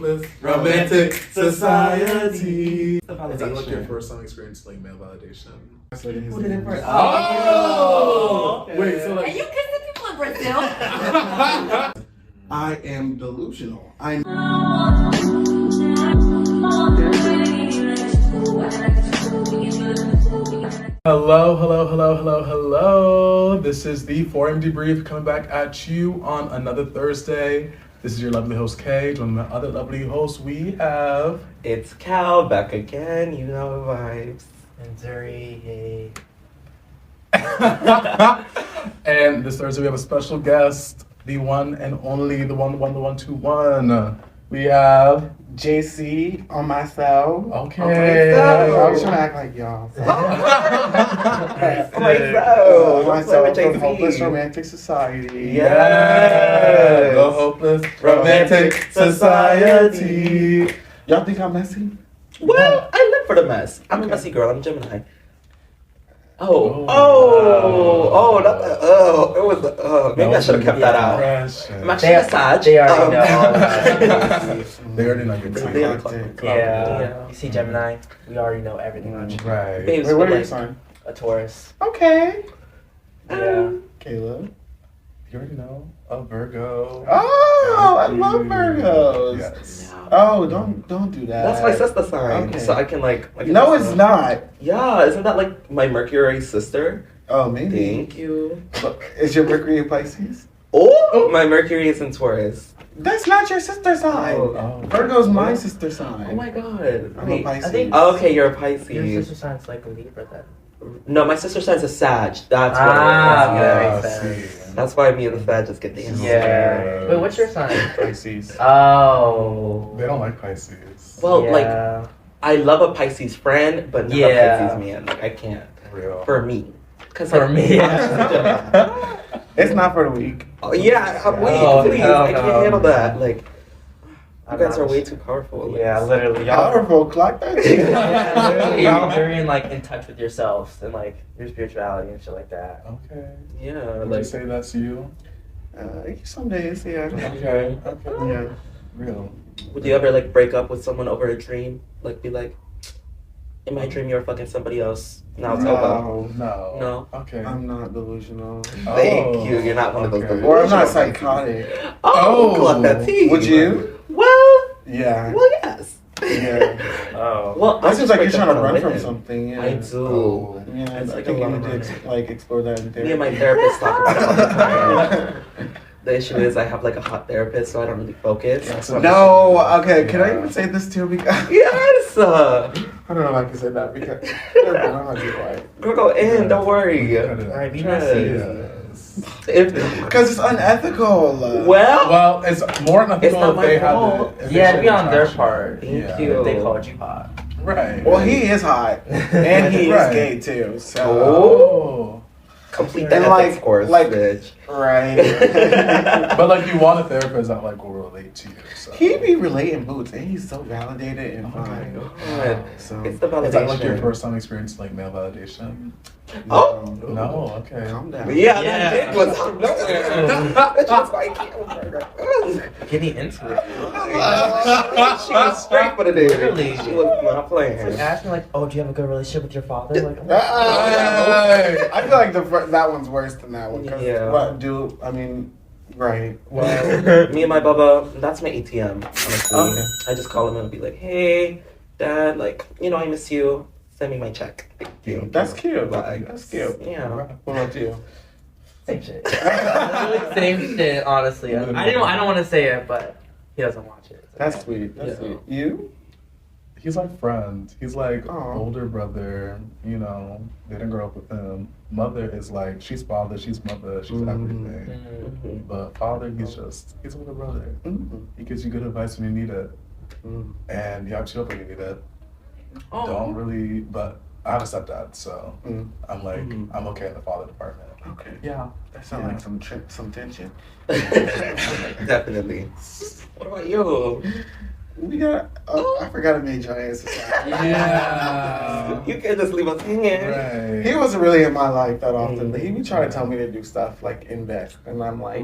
hopeless romantic society. It's like your first time experiencing like male validation. Who did it first? Oh! Okay. Wait, so like... Are you kissing people in Brazil? I am delusional. Hello. This is the 4M Debrief coming back at you on another Thursday. This is your lovely host, Kay. Joining my other lovely hosts, we have... It's Cal back again, you know the vibes. And Zuri, hey. And this Thursday we have a special guest, the one and only, the one, 2-1. We have... JC on myself. Okay. I was trying to act like y'all. Myself from Hopeless Romantic Society. Yes. The Hopeless Romantic Society. Y'all think I'm messy? Well, I live for the mess. I'm a messy girl. I'm Gemini. It was maybe I should have kept that out. I'm actually a Sag. They already know. They already know your Yeah. You see Gemini, we already know everything about you. Right. Babes, Wait, what but, are you like, sign? A Taurus. Okay. Yeah. Caleb. You already know. A Virgo. Oh, I love Virgos. Yes. Oh, don't do that. That's my sister sign. Okay. So I can like No, it's not. Yeah, isn't that like my Mercury sister? Oh, maybe. Thank you. Is your Mercury in Pisces? Oh, my Mercury is in Taurus. That's not your sister sign. Oh. Virgo's my sister sign. Oh my god. I'm Wait, a Pisces. I think- oh, okay, you're a Your Pisces. sister sounds like a Libra then. No, my sister signs a Sag. That's what Ah, it that is. makes see. sense. That's why me and the Sag just get down. Yeah. Wait, what's your sign? Pisces. Oh. They don't like Pisces. Well, like, Yeah. I love a Pisces friend, but not a Pisces man. Like, I can't. Real. For me. Cause For me. It's not for the week. Oh, yeah, wait, Oh, please. hell I can't no. handle that. Like, you I'm guys not- are way too powerful. Like, Yeah, literally. Y'all, Powerful clock that. yeah, literally, y'all very in touch with yourselves and like your spirituality and shit like that. Okay. Yeah, Would like, you say that's you? Some days, yeah. Okay. Yeah. Real. would you ever like break up with someone over a dream? Like, be like, in my dream, you're fucking somebody else. Now it's over. No. No. Okay. I'm not delusional. Thank you. You're not one of those Okay. delusional Or I'm not people. psychotic. Oh, Oh. clock that tea. Would you? Well, Yeah. yes. Yeah. Oh. Well, That seems like you're trying to run from something. something. Yeah. I do. Oh. Yeah, It's I like think a you lot need of to running. explore that in therapy. Me and my therapist talk about it all the time. The issue is I have like a hot therapist, so I don't really focus. So No, okay, can I even say this too? Because Yes. I don't know if I can say that because I'm not too quiet. Girl, go in. Don't worry. Alright, be Yes. messy. If, Because it's unethical. well, It's more It's unethical not if my they fault. have Yeah, to be on their part. Thank Yeah. you. If they called you hot. Right. Well, he is hot, and he Right. is gay too. So Oh. complete the And, ethics like- course, like- bitch. right. But like you want a therapist that like will relate to you. So. He be relating boots, and he's so validated and Oh my fine. God. So It's the Is that like your validation. first time experience like male validation? Oh. No. Okay. Calm down. Yeah, Yeah. that dick was out of nowhere. That's why I can't. Getting into it. She was straight for the day. Literally. She was not playing. It's like asking like, oh, do you have a good relationship with your father? Like, I'm I Hey. feel like that one's worse than that one. 'Cause Yeah. Right. Well. Me and my bubba, that's my ATM, honestly. Okay. I just call him and be like, hey, dad, like, I miss you. Send me my check. Thank you. That's cute. Bye. That's cute. Yeah. What about you? same shit. Literally same shit, honestly. I don't want to say it, but he doesn't watch it. It's That's okay. sweet. That's Yeah. sweet. You? He's like friend. He's like Aw. older brother. They didn't grow up with him. Mother is like she's father, she's mother, she's everything. Mhm. But father, he's older brother. Mm-hmm. He gives you good advice when you need it, and you have children when you need it. Oh. Don't really, but I have a stepdad, so Mm. I'm like Mhm. I'm okay in the father department. Okay. Yeah. That sounds like some tension. Definitely. What about you? We got. Oh, I forgot to make giant society. Yeah. You can't just leave us hanging. Right. He wasn't really in my life that often. He would try to tell me to do stuff like invest, and I'm like,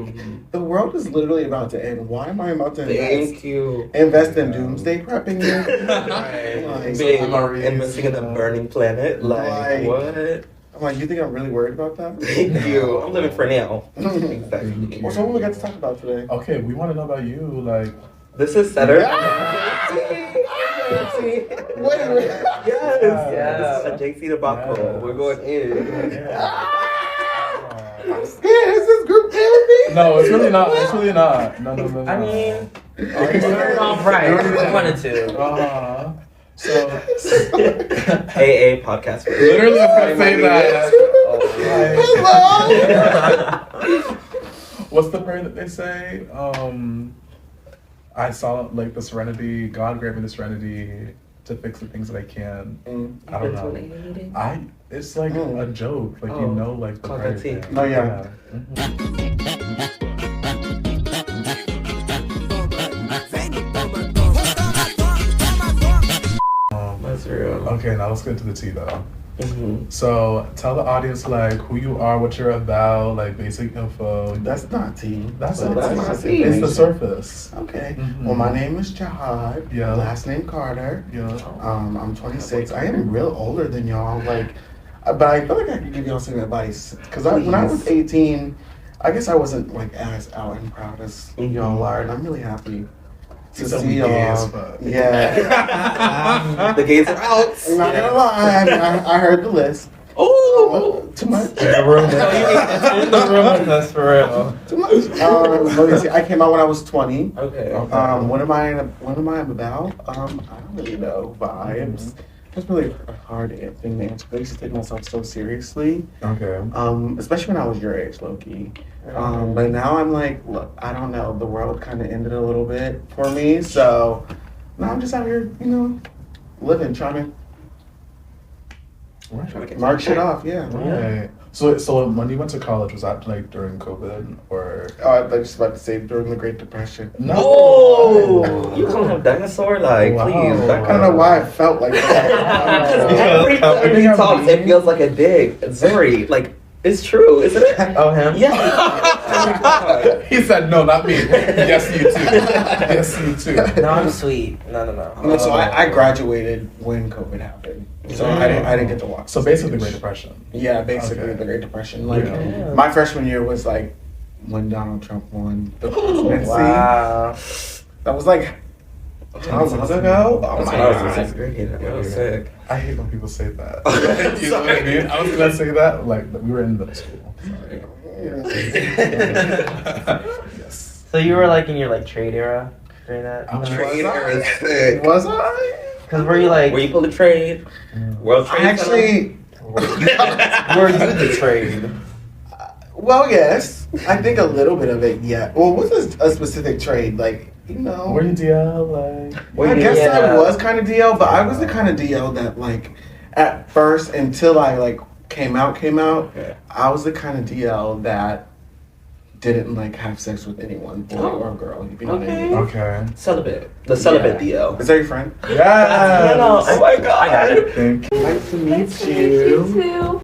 the world is literally about to end. Why am I about to invest? Thank you. Invest in doomsday prepping you? Right. Like, Babe, Maurice, investing in the burning planet. Like, what? I'm like, you think I'm really worried about that? Thank you. I'm living for now. Thank you. Well, so what we got to talk about today? Okay, we want to know about you. Like, This is Saturday. Wait. Yes. Yeah. This is a JC debacle. Yes. We're going in. I'm scared. Is this group therapy? no, it's really not. It's really not. No. I mean, you started off right. We wanted to. Uh-huh. So, AA podcast. literally, I was gonna say that. Hello. What's the prayer that they say? I saw like the serenity. God grant me the serenity to fix the things that I can. I don't know. It's like a joke. Like you know, like the Call prayer. that tea. thing. Oh, yeah. That's real. Okay, now let's get into the tea though. Mm-hmm. So tell the audience like who you are, what you're about, like basic info. That's not tea. That's But not that's tea. not It's the surface. Okay. Mhm. Well, my name is Jihad. Yeah. Last name Carter. Yeah. I'm 26. I am real older than y'all. Like, but I feel like I can give y'all some advice. Because when I was 18, I guess I wasn't like as out and proud as y'all are, and I'm really happy to So see we y'all. gay as fuck. Yeah. The gays are out. I'm not gonna lie. I heard the list. Oh, Too much. The room with us for real. Too much. Let me see. I came out when I was 20. okay. What am I about? I don't really know vibes. That's really a hard thing to answer. I used to take myself so seriously, Okay. especially when I was your age, low-key. But now I'm like, look, I don't know. The world kind of ended a little bit for me, so now I'm just out here, living, trying to mark shit off. Yeah. Right. So when you went to college, was that like during COVID or? I was just about to say during the Great Depression. Oh, you call him dinosaur? Like, Wow. please. That I don't know why I felt like that. Every he talks, it feels like a dig. Zuri, like, it's true, isn't it? Oh, him? Yeah. He said, "No, not me. Yes, you too. Yes, you too." No, I'm sweet. No. No, so I graduated when COVID happened, so I didn't get to walk. So basically, the Great Depression. Yeah, basically Okay. the Great Depression. Like Yeah. my freshman year was like when Donald Trump won the presidency. Wow. That was like how long ago? Oh That's my when I was in god. sixth grade. I was sick. I hate when people say that. You know what I mean? I was gonna say that like we were in middle school. Sorry. Yes. So you were like in your like trade era during that? I'm time? Trade era is sick. Was I? Cause were you like? Where you pull the trade? World Trade I actually were you the trade? well yes. I think a little bit of it, yeah. Well what's a specific trade? Like, Were you DL like? I guess Yeah. I was kind of DL, but I was the kind of DL that like at first until I like came out, Okay. I was the kind of DL that didn't like have sex with anyone, boy or girl. If you know what I mean. Okay. Celibate. The celibate Yeah. DL. Is that your friend? Yes. Oh my god. I got it. Thank you. Nice to meet you.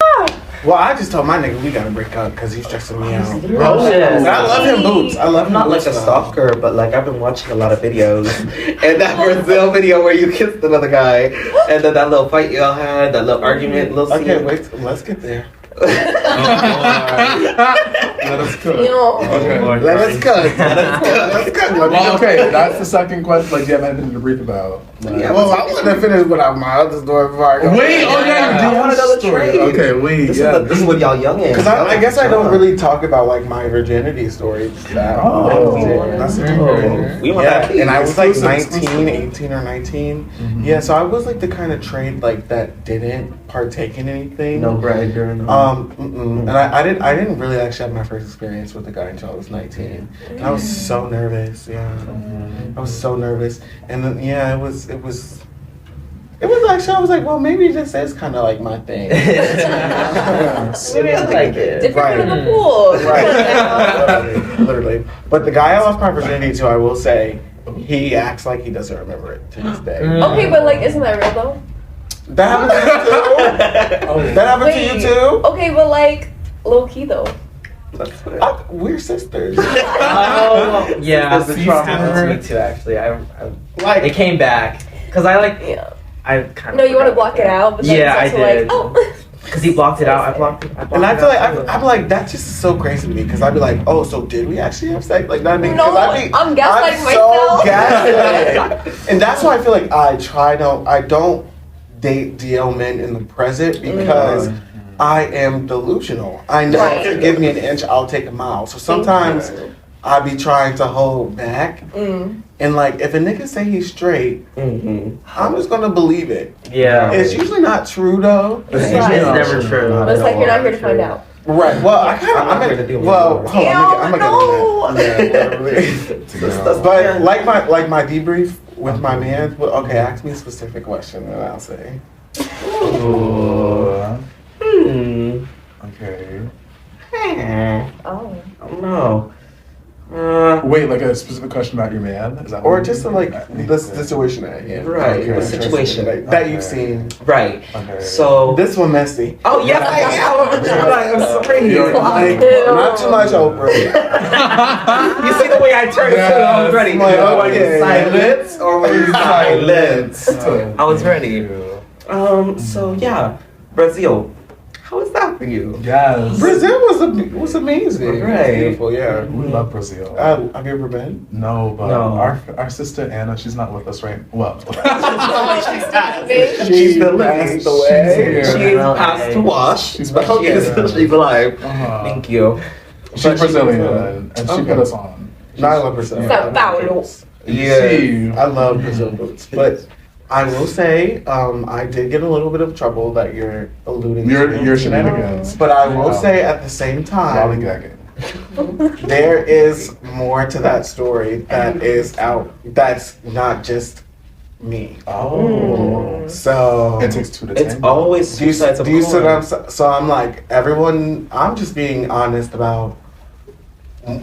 Well, I just told my nigga we gotta break up because he's stressing me out. Oh shit. And I love him boots. I love I'm him not like boots, a though. stalker, but like I've been watching a lot of videos. And that Brazil video where you kissed another guy, and then that little fight y'all had, that little argument, little scene. Okay, wait. Let's get there. Let us cook. Okay. Let us cook. Let's cook. Well, okay, that's the second question. Like, do you have anything to brief about? Like, Yeah, well, I want to finish without my other story before I go. Wait, oh yeah, I you want another story. trade. Okay, wait, This yeah. is what y'all young in. Because I guess I don't really talk about like my virginity stories. That Oh, that's that's a We want yeah, that and I was like Exclusive, 19, 18 or 19. Mhm. Yeah, so I was like the kind of trade like that didn't partake in anything. No bread during. And I didn't really actually have my first experience with a guy until I was 19. And I was so nervous. Yeah, I was so nervous. And then yeah, it was actually I was like, well, maybe this is kind of like my thing. Maybe I like it. Right. Different from the pool. Right. Literally. But the guy I lost my virginity to, I will say, He acts like he doesn't remember it to this day. Okay, but like, isn't that real though? That happened to you too? Oh. That happened to you too? Okay, but like, low key though. We're sisters. Oh, yeah. It's the It trauma. happened to me too, actually. I Like, it came back. Because I like, Yeah. I kind of. No, you want to block it out, but then Yeah, it's I also did. like, oh. Because he blocked it out. I blocked it. and I feel like I'm like that's just so crazy to me because I'd be like, oh, so did we actually have sex? Like, that No, I'm gaslighting so myself. gaslit. And that's why I feel like I don't date DL men in the present because I am delusional. I know if you give me an inch, I'll take a mile. So sometimes I be trying to hold back. And like, if a nigga say he's straight, I'm just gonna believe it. Yeah. It's usually not true though. It's Right. never true. But it's like you're not here to find out. Right. Well, I kind of. I'm not here to deal with Well, it. hold on. I'm gonna get on that. But like my debrief with my man. Well, okay, ask me a specific question and I'll say. Okay. Oh. No. Wait, like a specific question about your man? Is that Or what just you- like the situation at hand. Right, Okay, the situation. that you've seen. Right. Okay. So. This one messy. Oh yes, I am. I'm sorry. You're Like, not too much Oprah. You see the way I turned it? I was ready. Like, Were you okay. silent or were you silent? I was ready. Oh. So yeah, Brazil. How was that for you? Yes. Brazil was amazing. It was Right. beautiful, yeah. We love Brazil. Have you ever been? No, but No. our sister Anna, she's not with us right. Well, She's still passed living. away. She's She's passed to wash. She's but passed she is away. she's alive. Uh-huh. Thank you. She's Brazilian, and she put us on. No, I love Brazil. Sao Paulo. Yeah. She- I love Brazil boots, but I will say I did get a little bit of trouble that you're alluding to. Your shenanigans. But I will say at the same time, Lollygagging. there is more to that story that is out. That's not just me. Oh. So It takes two to It's tango. always do you, two sides of do you see what coin. I'm so I'm like everyone. I'm just being honest about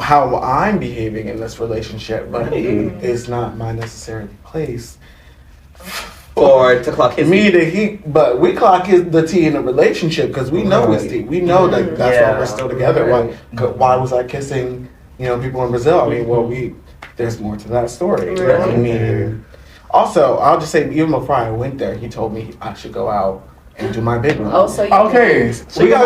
how I'm behaving in this relationship, but it's not my necessary place. Or to clock his Me to he, but we clock the T in a relationship because we know it's T. We know that that's why we're still together. Why was I kissing, people in Brazil? I mean, well, there's more to that story. Right. I mean, also, I'll just say, even before I went there, he told me I should go out and do my big one. Oh, so you Okay. we got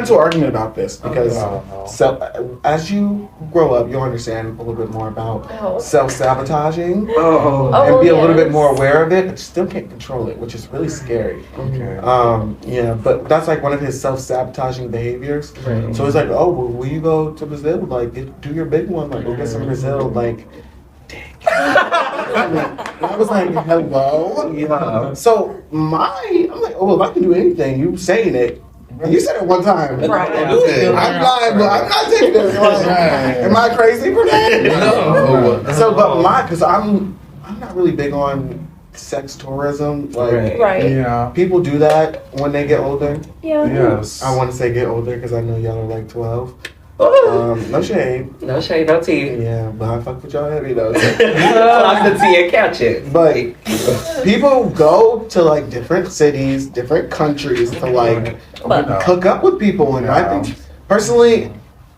into an argument about this because Oh. as you grow up, you'll understand a little bit more about Oh. self-sabotaging Oh. Oh, and be a little bit yes. more aware of it, but still can't control it, which is really scary. Okay. But that's like one of his self-sabotaging behaviors. Right. So he's like, oh, well, will you go to Brazil? Like, do your big one. Like, go get some Brazil. Like, dang. I was like, hello? Yeah. So I'm like, oh, well, if I can do anything, you saying it. You said it one time. Right. I'm not taking it. Like, am I crazy for that? No. So, because I'm not really big on sex tourism. Like, Right. Yeah. people do that when they get older. Yeah. Yes. I want to say get older because I know y'all are like 12. Oh. No shade. No shade, no tea. Yeah, but I fuck with y'all heavy though. Clock the tea and catch it. But people go to like different cities, different countries to like But- hook up with people, and I think personally,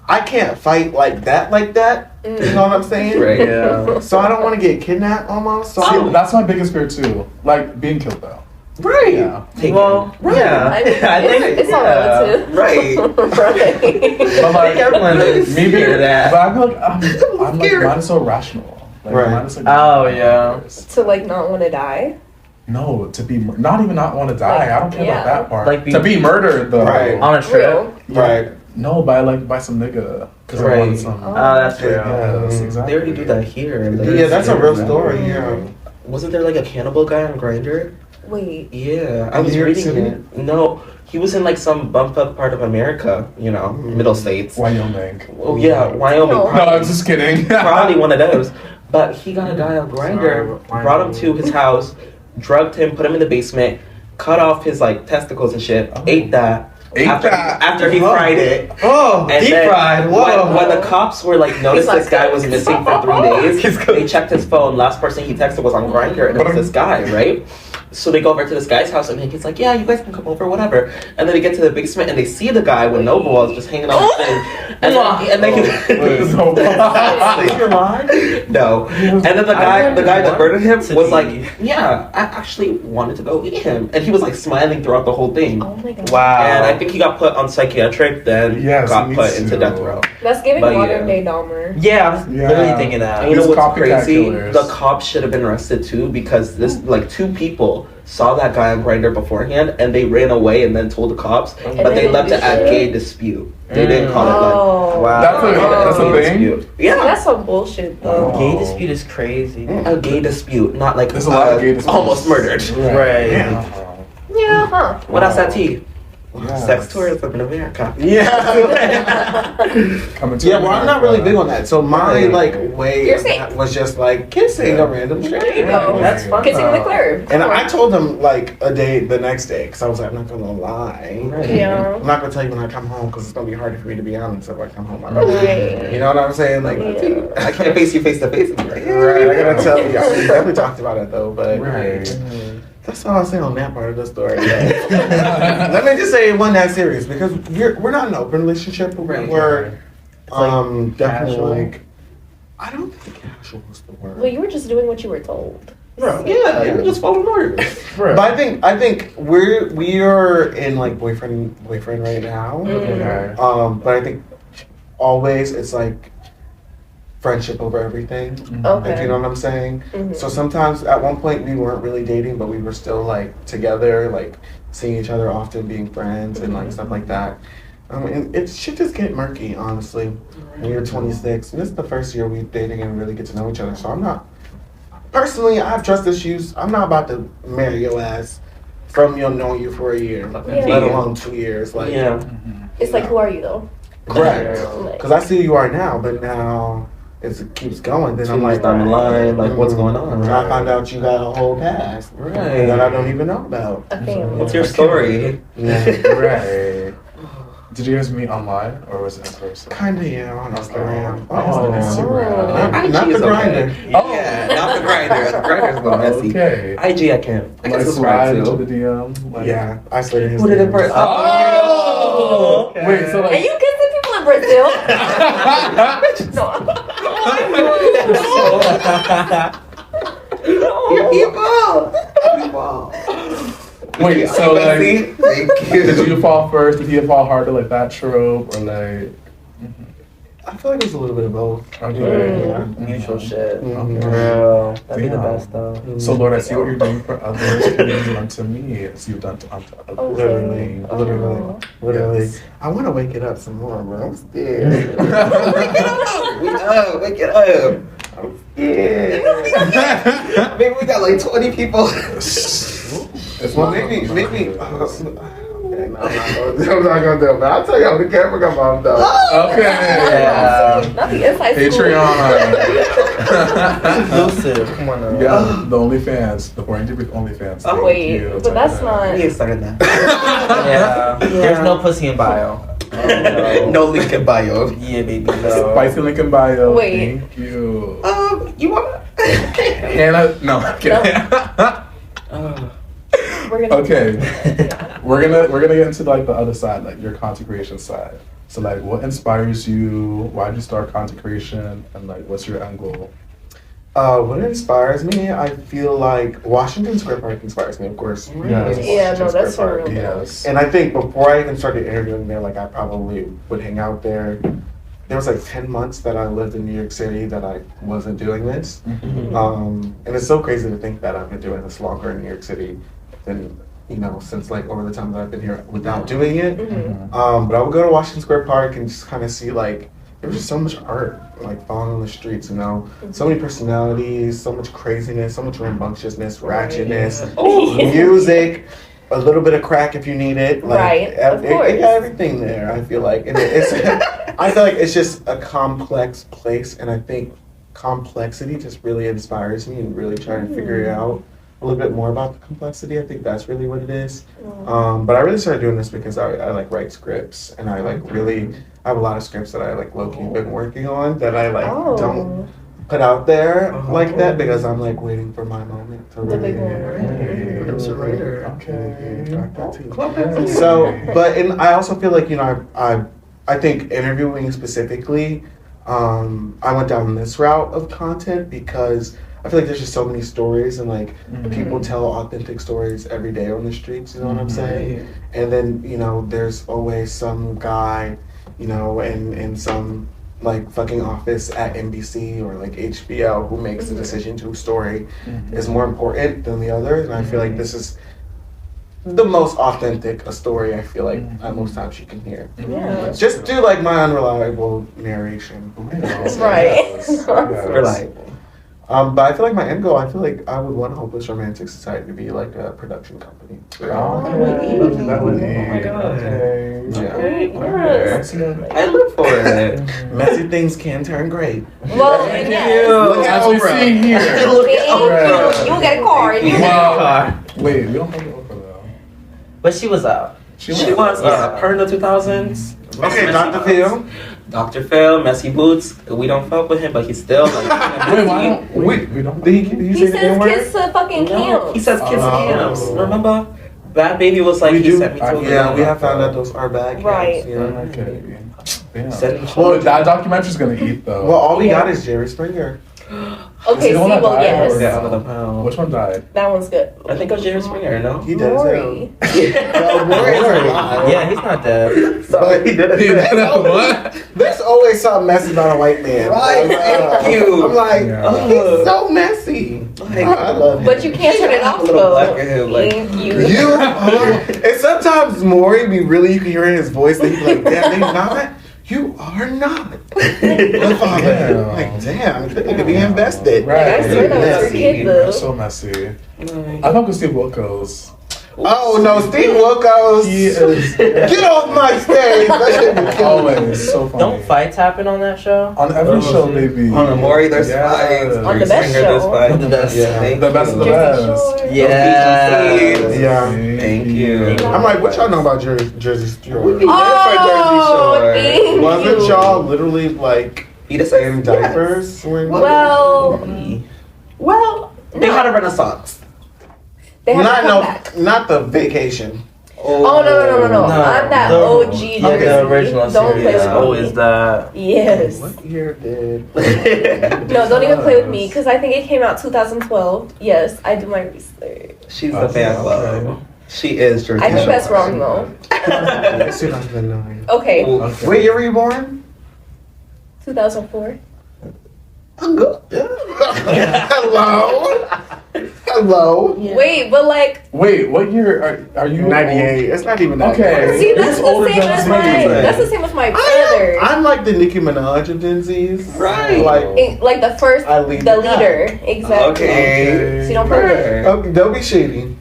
I can't fight like that. You know what I'm saying? Right. Yeah. So I don't want to get kidnapped almost. So See, that's my biggest fear too. Like being killed though. right. Yeah. Well, yeah. I mean, I think it's all relative. Right. Right. But like everyone is me being scared of that. But I feel like I'm like scared. mine is so rational. Like, Right. mine is, like, Oh, yeah. To like not want to die. No, to be not even not want to die. Like, I don't care yeah. about that part. Like to be murdered though. Right. On a trip. Real. Right. No, by some nigga. Because I Right. wanted some. Oh. That's true. Yes, Mm. exactly. They already do that here. Like, Yeah, that's a real story. Yeah. Wasn't there like a cannibal guy on Grindr? Wait. Yeah, I In was New York reading City? it. No, he was in like some bump up part of America, middle states. Wyoming. Oh yeah, Wyoming. No. No, Probably, I'm just kidding. probably one of those. But he got a guy on Grindr, Sorry, brought him to his house, drugged him, put him in the basement, cut off his like testicles and shit, Oh. ate that, Ate that. after he fried it. Oh, And deep then fried. Whoa. When the cops were like noticed He's this guy was missing for 3 days, they checked his phone. Last person he texted was on Grindr, and it was this guy, right? So they go over to this guy's house, and he's like, "Yeah, you guys can come over, whatever." And then they get to the basement, and they see the guy with no balls just hanging on the thing. And then no. And then the guy that murdered him was like, "Yeah, I actually wanted to go eat him," and he was like smiling throughout the whole thing. Oh my god. Wow. And I think he got put on psychiatric, then Yes, got me put into too. death row. That's giving But modern yeah. day Dahmer. Yeah, I was Yeah. literally thinking And that. you know These what's copycat crazy? killers. The cops should have been arrested too because this like 2 people saw that guy on Grindr beforehand and they ran away and then told the cops, And but they didn't left do it at shit? gay dispute. They didn't call it like Oh. Wow. That's a gay thing? dispute. Yeah, That's some bullshit though. Gay dispute is crazy. a gay dispute, not like There's a lot of gay disputes. almost murdered. Right. Yeah. Yeah, huh? What else at T? Yes. Sex tourism in America. Yeah. Coming to Yeah, well, I'm not really America. big on that. So my like way You're of safe. that was just like kissing a random There you stranger. go. That's fun. Kissing the curb. And I told him like a day the next day because I was like, I'm not gonna lie. Yeah. I'm not gonna tell you when I come home because it's gonna be harder for me to be honest if I come home. Right. You know what I'm saying? Like, Yeah. I can't face you face to face. right? I gotta tell you. We definitely talked about it though, but Right. that's all I'll say on that part of the story. Let me just say it wasn't that serious because we're not in an open relationship. Right. We're definitely casual. like I don't think casual is the word. Well, you were just doing what you were told. Yeah, you just following orders. Right. But I think we are in like boyfriend right now. Okay. But I think always it's like friendship over everything. Okay. If you know what I'm saying. Mhm. So sometimes at one point we weren't really dating, but we were still like together, like seeing each other often, being friends and like stuff like that. And it should just get murky, honestly. When you're 26, and this is the first year we're dating and really get to know each other. So I'm not personally, I have trust issues. I'm not about to marry your ass from knowing you for a year, Yeah. let alone 2 years. Like, Yeah. It's like, who are you though? correct. Like, Because I see who you are now, but now as it keeps going, then I'm I'm like, down the line, like what's going on? And I find out you got a whole past Right. that I don't even know about. a family. What's your story? Yeah. Right. Did you guys meet online or was it in person? Kinda, yeah, on Instagram. Oh, On Instagram. Not IG the is grinder. okay. Yeah, not the grinder. The grinder's a little messy. Okay. IG, I can't. I Like can slide subscribe into to. the DM. Like, Yeah, I slid in his Who did it DMs. first? Oh! Okay. Wait, so Are like. you kissing people in Brazil? No. Wait, so like. Thank Did you fall first? Did he fall harder like that trope or like? I feel like it's a little bit of both. Okay. Yeah. Mutual shit. Mhm. Bro, that'd be the Yeah. best though. So Lord, I see what you're doing for others, and you unto me as you've done to unto others. Okay. Literally, literally, literally. Yes. I want to wake it up some more, bro. I'm scared. Wake it up. I'm scared. Maybe we got like 20 people. Well, maybe. I'm not gonna do it, but I'll tell you when the camera come on, though. Okay. Yeah. Not the inside Patreon. Exclusive. Come on now. Yeah, the OnlyFans, the Boring Debrief OnlyFans. Thank Wait, you. but Type that's that. not. We ain't started that. Yeah. There's no pussy in bio. No link in bio. Yeah, baby. No. Spicy link in bio. Wait. Thank you. You want? Hannah, no, I'm kidding. We're gonna. Okay, we're gonna get into like the other side, like your content creation side. So like, what inspires you? Why did you start content creation? And like, what's your end goal? What inspires me, I feel like Washington Square Park inspires me, of course. Yes. Yeah, no, Washington that's Square for Park. real. Yes. And I think before I even started interviewing there, like I probably would hang out there. There was like 10 months that I lived in New York City that I wasn't doing this. And it's so crazy to think that I've been doing this longer in New York City than, since like over the time that I've been here without doing it. But I would go to Washington Square Park and just kind of see like, there was just so much art like falling on the streets, so many personalities, so much craziness, so much rambunctiousness, ratchetness, music, a little bit of crack if you need it. Like, Right, of course. It got everything there, I feel like. And it's, I feel like it's just a complex place, and I think complexity just really inspires me and really trying to figure out a little bit more about the complexity. I think that's really what it is. But I really started doing this because I like write scripts, and I have a lot of scripts that I like low-key been working on that I like don't put out there like that because I'm like waiting for my moment to really. Producer writer. Okay. So, and I also feel like I think interviewing specifically, I went down this route of content because I feel like there's just so many stories and like people tell authentic stories every day on the streets, you know what I'm saying? And then, there's always some guy, in some like fucking office at NBC or like HBO who makes the decision to whose story is more important than the other. And I feel like this is the most authentic a story I feel like most times you can hear. Just do like my unreliable narration. Right. Reliable. But I feel like my end goal, I feel like I would want Hopeless Romantic Society to be like a production company. That would be. Oh my God. I live for it. Messy things can turn great. Well, Thank yes. you. Look at As we Oprah. see here. Look at Oprah. You will get a car. And you Wow. Wait, we don't have Oprah though. But she was up. She was her in the 2000s. Okay, Dr. Phil. Dr. Phil, Messy Boots. We don't fuck with him, but he's still like. Wait, why don't we don't? He He say the says N-word? kids to fucking No, camp. he says kids Oh. in camps. Remember? Bad Baby was like, We he do. sent me to Yeah, we have found out those are bad cats. Right. You know? Okay. Damn. Send Well, that documentary's gonna eat though. Well, all we got is Jerry Springer. Okay, Is he the one that died, yes. or- Yeah, out of the pound. Which one died? That one's good. I think it was Jerry Springer, no? He did Rory. Well, Rory's alive. Yeah, he's not dead. But he did What? There's always something messy about a white man. Right, thank you. I'm like, Yeah. he's so messy. Like, I love him. But you can't turn it off A little though. black in him, like- Thank you. And sometimes Maury be really, you can hear in his voice that he's like, damn, they not. You are not. The father. Yeah. Like, damn, they need to be invested. Right. I swear that was your Messy. kid They're though. so messy. I fuck with Steve Wilkos. Oh no, Steve Wilkos. He is Get off my stage. That shit be killing me. always so funny. Don't fights happen on that show? On every show, baby. On the Maury, there's Yes. fights. On the best Springer, there's show. fights. The best. Yeah. Thank The best of the you. best. Shore. Yeah. Yeah. Thank you. I'm like, what y'all know about Jersey Shore? We be there for Jersey Oh, Shore. thank Wasn't you. y'all literally like He just in diapers? When Well, They had a renaissance. they have to come back. not the vacation. Oh no! No, I'm that the- OG Yeah, Jersey. the original Don't play series with always me. that. Yes. What year did? No, don't even play with me because I think it came out 2012. Yes, I do my research. She's a fan club. She is Jersey I think Shore. that's wrong though. It's 2009. Okay, Ooh. Okay. What year were you born? 2004. Hello. Hello. Yeah. Wait, but like, Wait, what year are you? 98. It's not even that. Okay. bad. see, It's that's the older same than as Z. my. That's the same as my brother. I'm like the Nicki Minaj of Gen Zs. Right. Like, Like the first, I lead the the pack. leader, exactly. Okay. So you don't play. okay, don't be shady.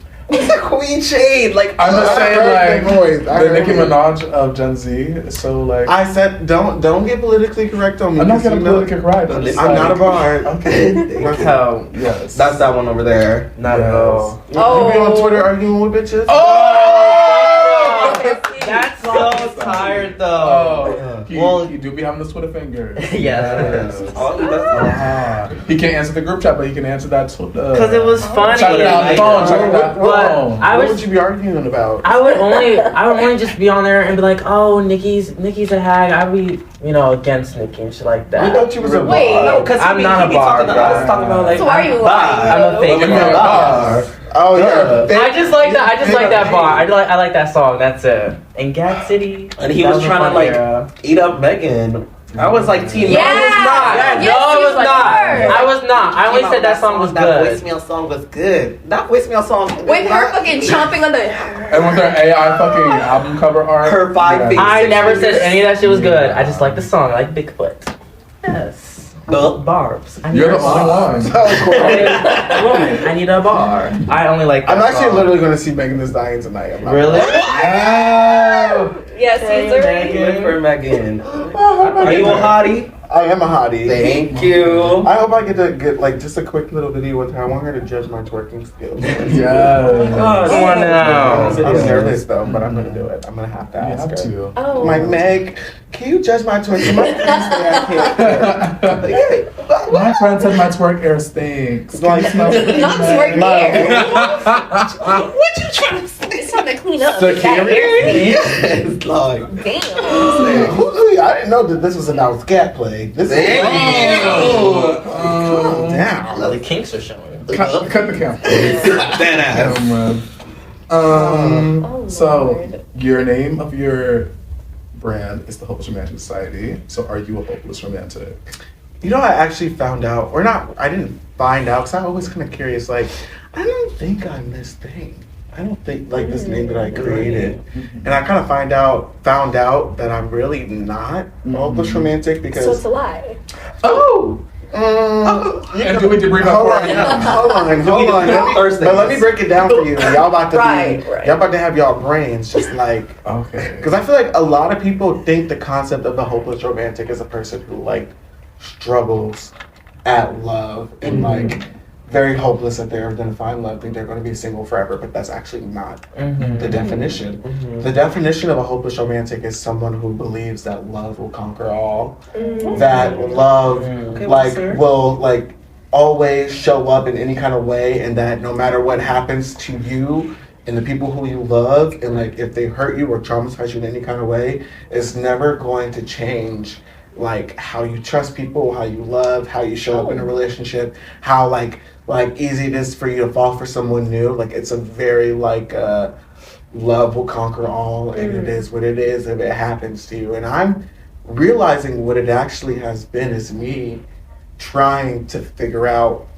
Queen Shade, like I'm just I saying, heard like the noise. I the heard Nicki it. Minaj of Gen Z. So like, I said don't get politically correct on me. I'm not 'cause gonna you know politically correct. I'm just I'm like, not a bard. Okay. How? Yes. That's that one over there. Not at all. Oh. You be on Twitter arguing with bitches? That's so tired though. Oh, Well- he do be having the Twitter finger. Yes. All he does He can't answer the group chat, but he can answer that Twitter. Because it was funny. Check it out, like, phone, check it out, but phone. I What was would you be arguing about? I would only just be on there and be like, oh, Nikki's a hag. I'd be, against Nikki and shit like I that. thought you was a Wait. bar. No, because I'm not a bar guy. Talking about like, So why are you lying? I'm a fake Give me a bar. bar. Oh yeah. I just like that. I just like that bar. I like that song. That's it. In Gat City. And he that was a trying to fun like era. eat up Megan. I was like, team. Yeah. No, it was not. Yes, no, it you was not. were. I was not. I only Came out said with that song was That good. voicemail song was good. That voicemail song. With her fucking chomping on the. And with their AI fucking album cover art. Her 5 Yeah. fingers. I never said any of that shit was good. I just like the song. I like Bigfoot. Yes. Barbs. I need You're a the only bar. one. So cool. A woman. I need a bar. I only like that I'm actually song. literally going to see Megan Thee Stallion tonight. I'm not- Really? Yeah, Megan Caesar. for Megan. Are you a hottie? I am a hottie. Thank you. I hope I get to get like just a quick little video with her. I want her to judge my twerking skills. Yeah. Come on now. I'm nervous though, but I'm gonna do it. I'm gonna have to You ask have her. to. Oh. My Meg, can you judge my twerking? My friends say I can't. My friend said my twerk air stinks. Like, Not twerk No. air. What you trying to say? It's time to clean up. Security? Yes, like. Damn. I didn't know that this was about scat play. This is calm down. The kinks are showing. Cut the camera. That ass. Oh, So, Lord. your name of your brand is the Hopeless Romantic Society. So, are you a hopeless romantic? You know, I actually found out, or not, I didn't find out, because I was kind of curious, like, I don't think I'm this thing. I don't think, like, this name that I created. And I kind of found out that I'm really not a hopeless romantic, because... So it's a lie. Oh! And do we debrief Hold our on. Thursday. But let me break it down for you. Y'all about to Right. y'all about to have y'all brains just like... Okay. Because I feel like a lot of people think the concept of the hopeless romantic is a person who, like, struggles at love and, like, very hopeless that they're going to find love, think they're going to be single forever, but that's actually not the definition. The definition of a hopeless romantic is someone who believes that love will conquer all, that love will like always show up in any kind of way, and that no matter what happens to you and the people who you love, and like if they hurt you or traumatize you in any kind of way, it's never going to change like how you trust people, how you love, how you show up in a relationship, how like easy it is for you to fall for someone new. Like it's a very like love will conquer all, and it is what it is if it happens to you. And I'm realizing what it actually has been is me trying to figure out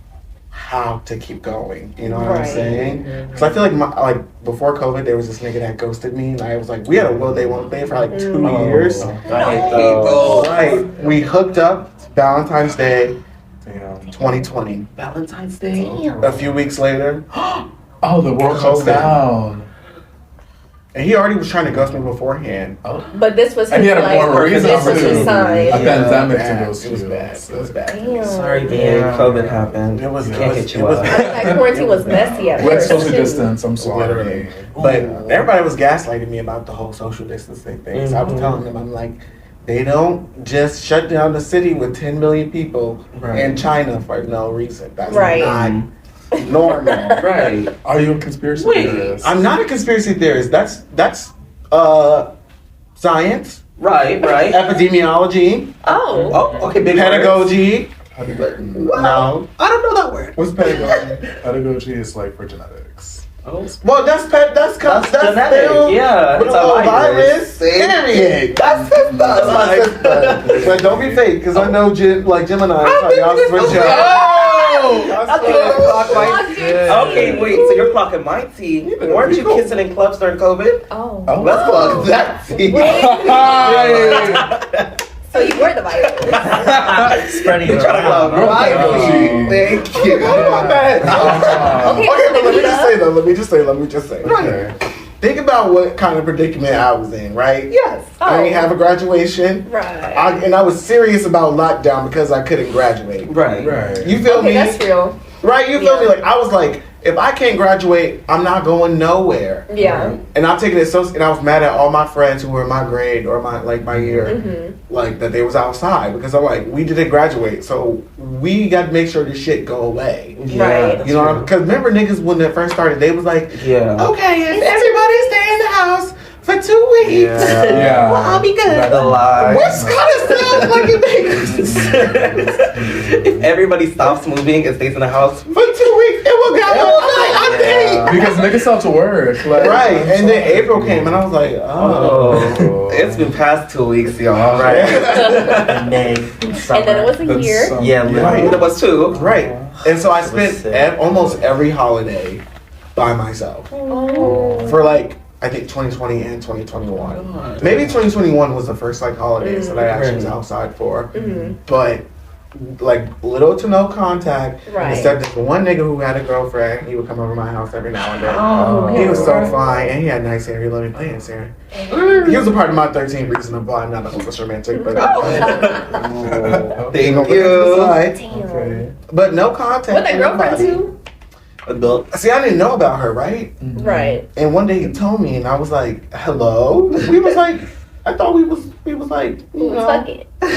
how to keep going. You know what I'm saying? Because I feel like before COVID, there was this nigga that ghosted me, and I was like, we had a will they won't they for like 2 years. I hate those. Right. We hooked up Valentine's Day, Damn. 2020. Valentine's Day. A few weeks later, Oh, the world shuts COVID. down. and he already was trying to ghost me beforehand. But this was his, And he had a like, more reason this was to. his A sign. pandemic to Bad. ghost It was you. bad. It was bad. Damn. Sorry, Dan. COVID happened. It was. Can't It hit was. you It was up. bad. That quarantine was messy at Let's first. social distance. I'm sorry. Literally. But everybody was gaslighting me about the whole social distancing thing. So I was telling them, I'm like, they don't just shut down the city with 10 million people in China for no reason. That's not normal. Right. Are you a conspiracy theorist? I'm not a conspiracy theorist. That's science, Right. epidemiology, Oh. Okay, big pedagogy. Pedagogy. No. I don't know that word. What's pedagogy? Pedagogy is like for genetics. Well, that's genetic. still Yeah, with it's a a little virus. virus. Period. That's my sister. But don't be fake, because I know Gemini. So y'all switch up. Okay, wait. So you're clocking my tea. Weren't you kissing in clubs during COVID? Oh. Let's clock that tea. So you were the virus. Spreading You're trying to love my tea. Thank you. My bad. Okay, Okay, but let me Nikita. just say though. Let me just say. Okay. Think about what kind of predicament I was in, right? Yes. I didn't have a graduation. Right. And I was serious about lockdown because I couldn't graduate. Right. Right. You feel Okay, me? that's real. Right? You feel me? Like I was like, if I can't graduate, I'm not going nowhere. Yeah. And I'm taking it so, and I was mad at all my friends who were in my grade or my year, like that they was outside because I'm like, we didn't graduate, so we got to make sure this shit go away. Right. You know, because remember niggas when they first started, they was like, Yeah. okay, if everybody stay in the house for 2 weeks, Yeah. well, I'll be good. That's a lie. What's kind of sounds like it makes If everybody stops moving and stays in the house, for 2 weeks, it will go. I'm dead. Because niggas still have to work. Like, Right, and then April came, and I was like, oh. it's been past 2 weeks, y'all. Right. And then it was a year. Yeah, Right. literally. It was 2. Right. And so I was spent sick. almost every holiday by myself Oh. for like, I think 2020 and 2021. Maybe 2021 was the first like holidays that I actually was outside for. But like little to no contact. Right. Except this one nigga who had a girlfriend. He would come over to my house every now and then. Oh, He was so fine, and he had nice hair. He let me play his hair. He was a part of my 13 reasons why I'm not a hopeless romantic, but Thank you. Damn. Okay. But no contact. With that girlfriend too? Adult. See, I didn't know about her, right? Right. And one day he told me, and I was like, "Hello." We was like, I thought we was like, you know. Fuck it. we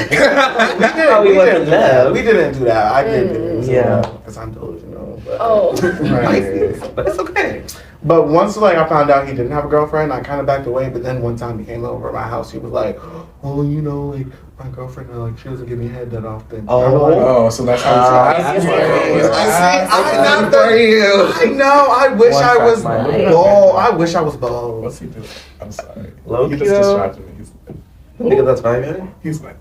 didn't do that. We didn't do that. I did. Yeah. Because I'm delusional. But, Oh. right. But it's okay. But once like I found out he didn't have a girlfriend, I kind of backed away. But then one time he came over to my house, he was like, "Oh, you know, like my girlfriend, like she doesn't give me head that often." Oh. I'm like, Oh, so that's how that's it's I know. I wish One I was track mind. bold. I wish I was bold. What's he doing? I'm sorry. Low You key, just though. distracted me. Nigga, that's fine, man. He's like,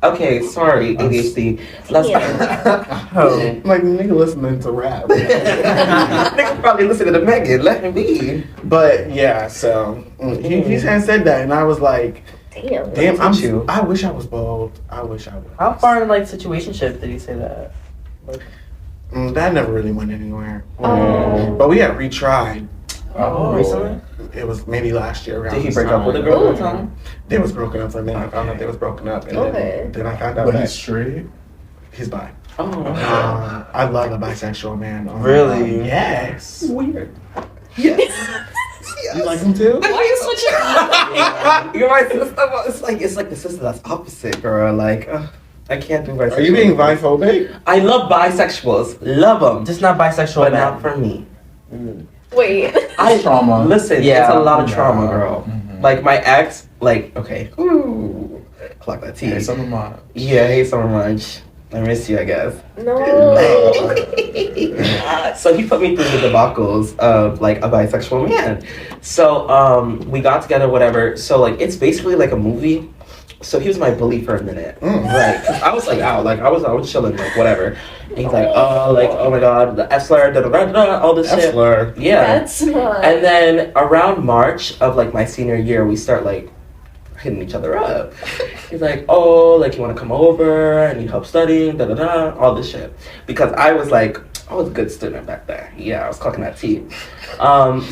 Okay, sorry, ADHD. Let's Oh. Like nigga listening to rap. Nigga probably listening to Megan. Let him be. But yeah, so he had said that, and I was like, Damn. "Damn, Look at you. I wish I was bold. I wish I was." How far in like situationship did he say that? That never really went anywhere. Oh. But we had retried. oh, Recently? It was maybe last year. Around Did he this break up time. with a girl at the Ooh. time? They was broken up for a minute. I found out they was broken up, and Okay. then I found out But that he's straight. he's bi. Oh. I love a bisexual man. Oh my Really? God. Yes. Weird. You like him too? Why are you switching up? You're my sister. Well, it's like the sister that's opposite, girl. Like, I can't do bisexual. Are you being biphobic? I love bisexuals. Love them. Just not bisexual, But man. not for me. Wait. Trauma. Listen, Yeah. it's a lot of trauma, girl. Mhm. Like my ex, like, okay. Ooh. Clock that T. Hey, some of mine. Yeah, hey, so much. I miss you, I guess. No. So he put me through the debacles of like a bisexual man. So we got together, whatever. So like it's basically like a movie. So he was my bully for a minute, right? 'Cause I was like out, like I was chilling, like whatever. And he's like oh my god, the F slur, all this shit. Slur. Yeah. That's not. And then around March of like my senior year, we start like hitting each other up. He's like, oh, like you want to come over? I need help studying, all this shit. Because I was a good student back then. Yeah, I was clocking that T.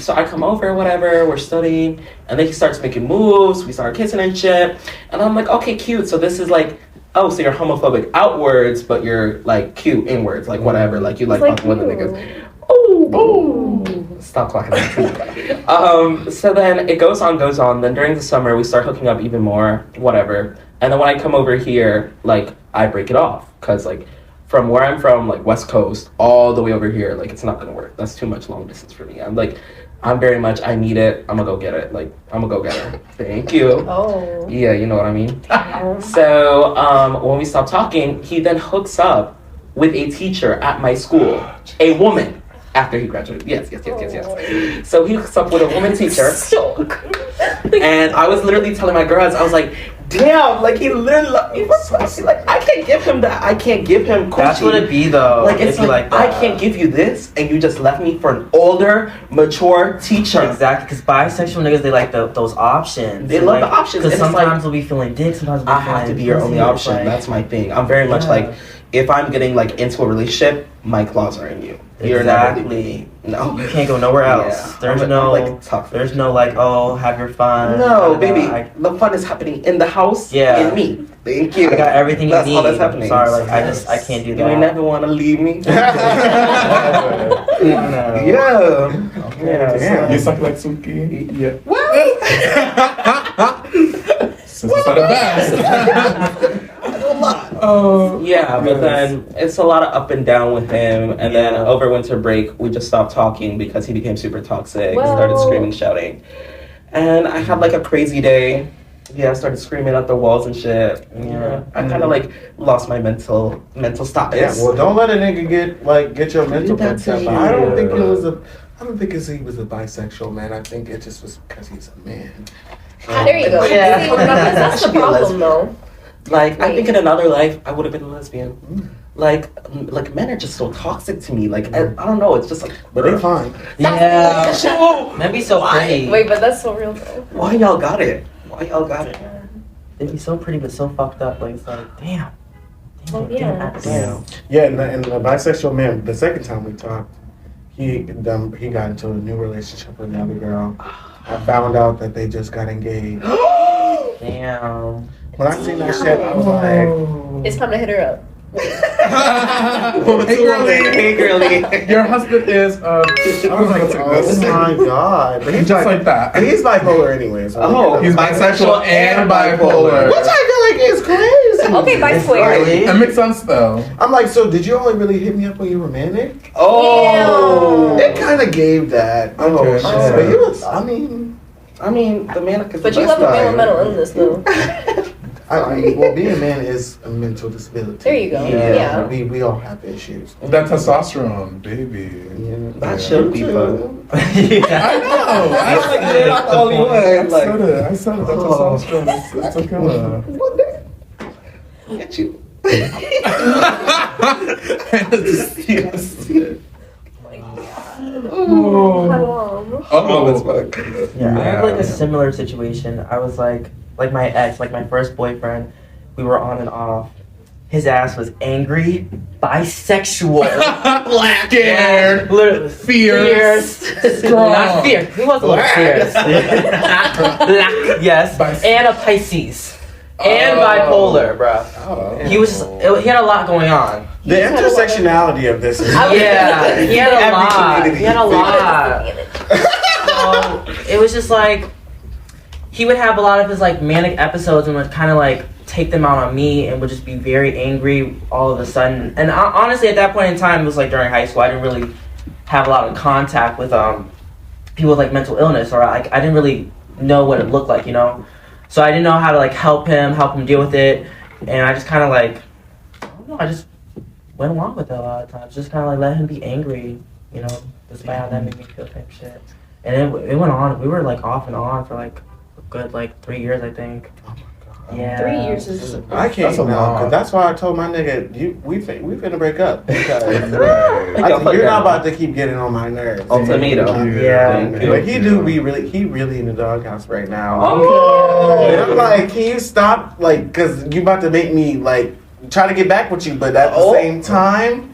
So I come over, whatever, we're studying, and then he starts making moves. We start kissing and shit, and I'm like, okay, cute. So this is like, oh, so you're homophobic outwards, but you're like cute inwards, like whatever, like you like fucking with the niggas. Oh, stop clocking that T. So then it goes on. Then during the summer, we start hooking up even more, whatever. And then when I come over here, like I break it off, cause like from where I'm from, like West Coast, all the way over here, like it's not gonna work. That's too much long distance for me. I'm very much, I need it. I'm gonna go get it. Like I'm gonna go get her. Thank you. Oh. Yeah, you know what I mean. So when we stop talking, he then hooks up with a teacher at my school, a woman. After he graduated. Yes. So he hooks up with a woman teacher. And I was literally telling my girls, I was like, damn, like he literally loved me for pussy. Like I can't give him that. I can't give him coochie. That's what it be though. Like it's if you like that. I can't give you this, and you just left me for an older, mature teacher. Exactly, because bisexual niggas, they like those options. They love the options. Because And it's sometimes like, we'll be feeling dick, sometimes we'll be I have to feeling be your only pussy. option. Like, That's my thing. I'm very much Yeah. like, if I'm getting like into a relationship, my claws are in you. You're not Exactly. no. You can't go nowhere else. Yeah. There's I'm no like tough. there's no like, oh, have your fun. No, Da-da-da. baby. I The fun is happening in the house. Yeah. In me. Thank you. got everything you That's need. all that's happening. Sorry, like I can't do You that. ain't never want to leave me. No. Yeah. Yeah. Damn. You suck like Suki? Yeah. What? Sisters are the best. Oh. Yeah, but Yes. then it's a lot of up and down with him. And then over winter break, we just stopped talking because he became super toxic. Well. Started screaming, shouting. And I had like a crazy day. Yeah, I started screaming at the walls and shit. Yeah, I kind of like lost my mental status. Yeah, well, don't let a nigga get your mental that messed up. to I don't you. think he was a bisexual man. I think it just was because he's a man. There you go. Yeah. See, that's the Should be a problem, lesbian. though. Like, I Wait. think in another life, I would have been a lesbian. Like men are just so toxic to me. Like, I don't know. It's just like, But they fine. Yeah. So, That'd be so pretty. Wait, but that's so real, though. why y'all got it? Why y'all got it? They'd be so pretty but so fucked up. Like it's like, damn. Well, yeah. Yeah, and the bisexual man, the second time we talked, he got into a new relationship with another girl. I found out that they just got engaged. Damn. When I seen that shit, I was like, It's time to hit her up. Hey girly. Your husband is I was like, oh my god. But he's just like that. And he's bipolar anyways. He's bisexual and bipolar. Which I feel like is crazy. Okay, by square. It makes sense though. I'm like, so did you only really hit me up when you were manic? Oh. It kind of gave that. Oh, Okay. shit. But he was, I mean, The manic is But the you best love a man guy. with mental illness, though. well, being a man is a mental disability. There you go. Yeah. Yeah. We all have issues. That testosterone, baby. Yeah. That should be fun. I know. I was like, you're not the only one. I Like, said it. That testosterone it's a killer. one day, I'll get you. Oh, that's fuck. Yeah, I have like a similar situation. I was like my ex, like my first boyfriend, we were on and off. His ass was angry, bisexual, Scared, literally fierce, strong. not fierce. He was a little fierce. Yes, and a Pisces, and bipolar, bro. Oh. He was he had a lot going on. The intersectionality of this is Yeah, he had a Every lot. community. He had a lot. So it was just like he would have a lot of his like manic episodes and would kind of like take them out on me and would just be very angry all of a sudden. And honestly, at that point in time, it was like during high school. I didn't really have a lot of contact with people with like mental illness, or like I didn't really know what it looked like, you know. So I didn't know how to like help him deal with it, and I just kind of like I don't know. I just went along with it a lot of times. Just kind of like let him be angry, you know, despite how that made me feel type shit. And it went on. We were like off and on for like a good like 3 years, I think. Yeah. 3 years is. I can't That's a know, lot. 'cause that's why I told my nigga, we finna break up. Because Right. you're not about to keep getting on my nerves. Ultimatum. Yeah. Thank you. But he really in the doghouse right now. Oh. And I'm like, can you stop, like, cause you about to make me like try to get back with you, but at the same time,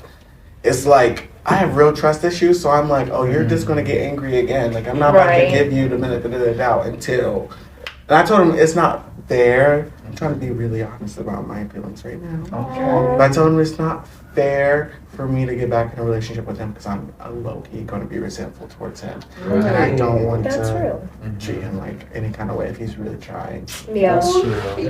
it's like I have real trust issues, so I'm like, oh, you're just gonna get angry again. Like I'm not about to give you the benefit of the doubt until. And I told him it's not fair. I'm trying to be really honest about my feelings right now. Okay. But I told him it's not fair for me to get back in a relationship with him because I'm low-key going to be resentful towards him. And I don't want That's to real. treat him like any kind of way if he's really trying. Yeah. That's true. Okay.